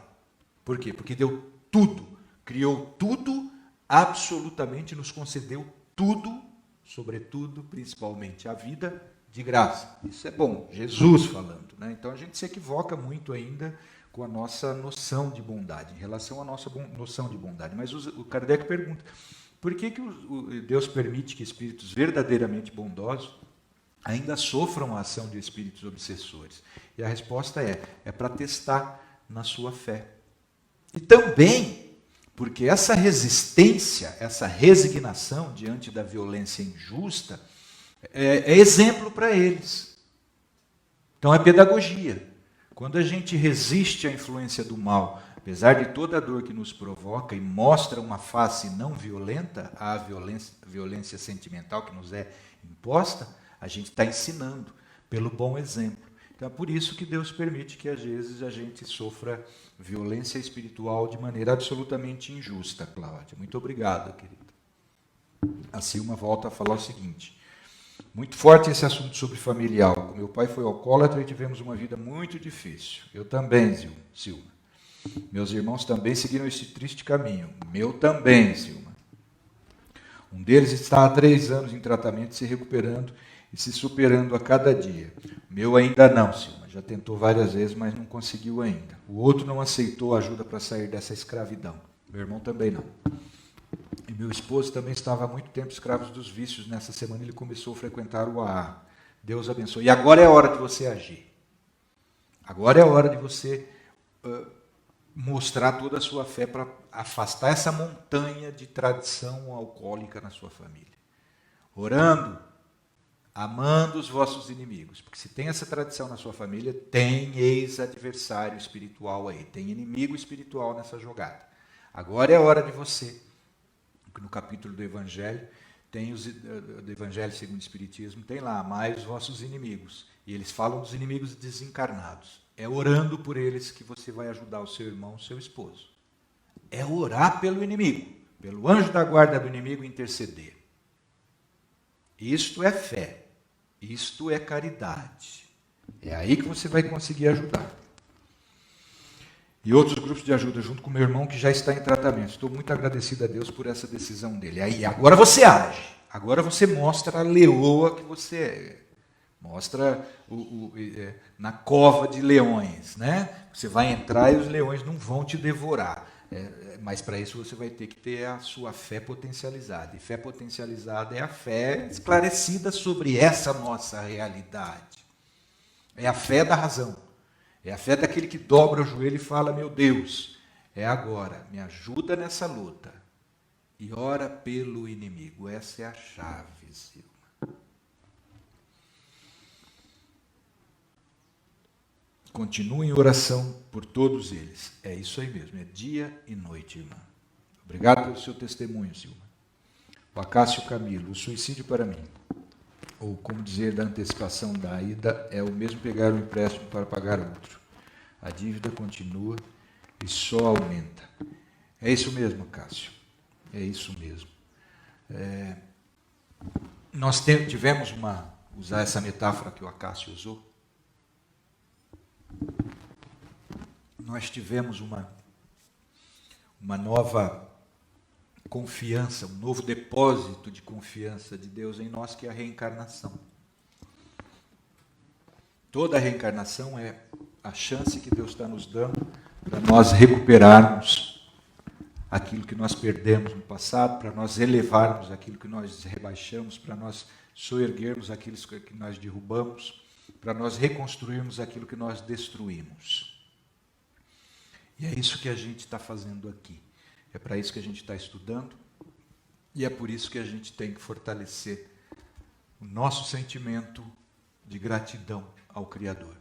Por quê? Porque deu tudo, criou tudo, absolutamente nos concedeu tudo, sobretudo, principalmente a vida, de graça. Isso é bom, Jesus falando, né? Então a gente se equivoca muito ainda com a nossa noção de bondade, em relação à nossa noção de bondade. Mas o Kardec pergunta, por que Deus permite que espíritos verdadeiramente bondosos ainda sofram a ação de espíritos obsessores? E a resposta é para testar na sua fé. E também porque essa resistência, essa resignação diante da violência injusta é exemplo para eles. Então é pedagogia. Quando a gente resiste à influência do mal, apesar de toda a dor que nos provoca e mostra uma face não violenta à violência sentimental que nos é imposta, a gente está ensinando pelo bom exemplo. Então é por isso que Deus permite que às vezes a gente sofra violência espiritual de maneira absolutamente injusta, Cláudia. Muito obrigado, querida. A Silma volta a falar o seguinte, muito forte esse assunto sobre familiar. Meu pai foi alcoólatra e tivemos uma vida muito difícil. Eu também, Silma. Meus irmãos também seguiram esse triste caminho. Meu também, Silma. Um deles está há 3 anos em tratamento, se recuperando e se superando a cada dia. Meu ainda não, Silma. Já tentou várias vezes, mas não conseguiu ainda. O outro não aceitou ajuda para sair dessa escravidão. Meu irmão também não. E meu esposo também estava há muito tempo escravo dos vícios. Nessa semana ele começou a frequentar o AA. Deus abençoe. E agora é a hora de você agir. Agora é a hora de você mostrar toda a sua fé para afastar essa montanha de tradição alcoólica na sua família. Orando, amando os vossos inimigos. Porque se tem essa tradição na sua família, tem ex-adversário espiritual aí. Tem inimigo espiritual nessa jogada. Agora é a hora de você... No capítulo do Evangelho, tem do Evangelho segundo o Espiritismo, tem lá, amai os vossos inimigos. E eles falam dos inimigos desencarnados. É orando por eles que você vai ajudar o seu irmão, o seu esposo. É orar pelo inimigo, pelo anjo da guarda do inimigo interceder. Isto é fé, isto é caridade. É aí que você vai conseguir ajudar. E outros grupos de ajuda, junto com meu irmão, que já está em tratamento. Estou muito agradecido a Deus por essa decisão dele. Aí, agora você age. Agora você mostra a leoa que você é. Mostra na cova de leões, né? Você vai entrar e os leões não vão te devorar. Mas para isso você vai ter que ter a sua fé potencializada. E fé potencializada é a fé esclarecida sobre essa nossa realidade. É a fé da razão. É a fé daquele que dobra o joelho e fala, meu Deus, é agora, me ajuda nessa luta. E ora pelo inimigo. Essa é a chave, Silma. Continue em oração por todos eles. É isso aí mesmo, é dia e noite, irmã. Obrigado pelo seu testemunho, Silma. O Acácio Camilo, o suicídio para mim, ou como dizer da antecipação da ida, é o mesmo pegar um empréstimo para pagar outro. A dívida continua e só aumenta. É isso mesmo, Cássio. É isso mesmo. Nós tivemos usar essa metáfora que o Acácio usou, nós tivemos uma nova confiança, um novo depósito de confiança de Deus em nós, que é a reencarnação. Toda a reencarnação é a chance que Deus está nos dando para nós recuperarmos aquilo que nós perdemos no passado, para nós elevarmos aquilo que nós rebaixamos, para nós soerguermos aquilo que nós derrubamos, para nós reconstruirmos aquilo que nós destruímos. E é isso que a gente está fazendo aqui. É para isso que a gente está estudando e é por isso que a gente tem que fortalecer o nosso sentimento de gratidão ao Criador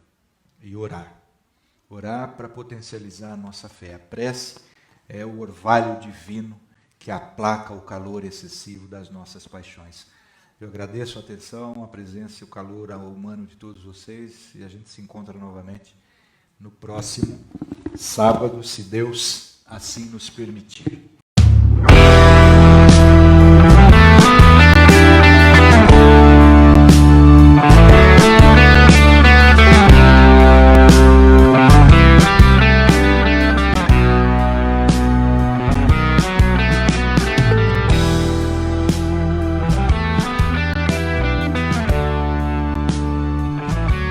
e orar. Orar para potencializar a nossa fé. A prece é o orvalho divino que aplaca o calor excessivo das nossas paixões. Eu agradeço a atenção, a presença e o calor humano de todos vocês e a gente se encontra novamente no próximo sábado, se Deus assim nos permitir.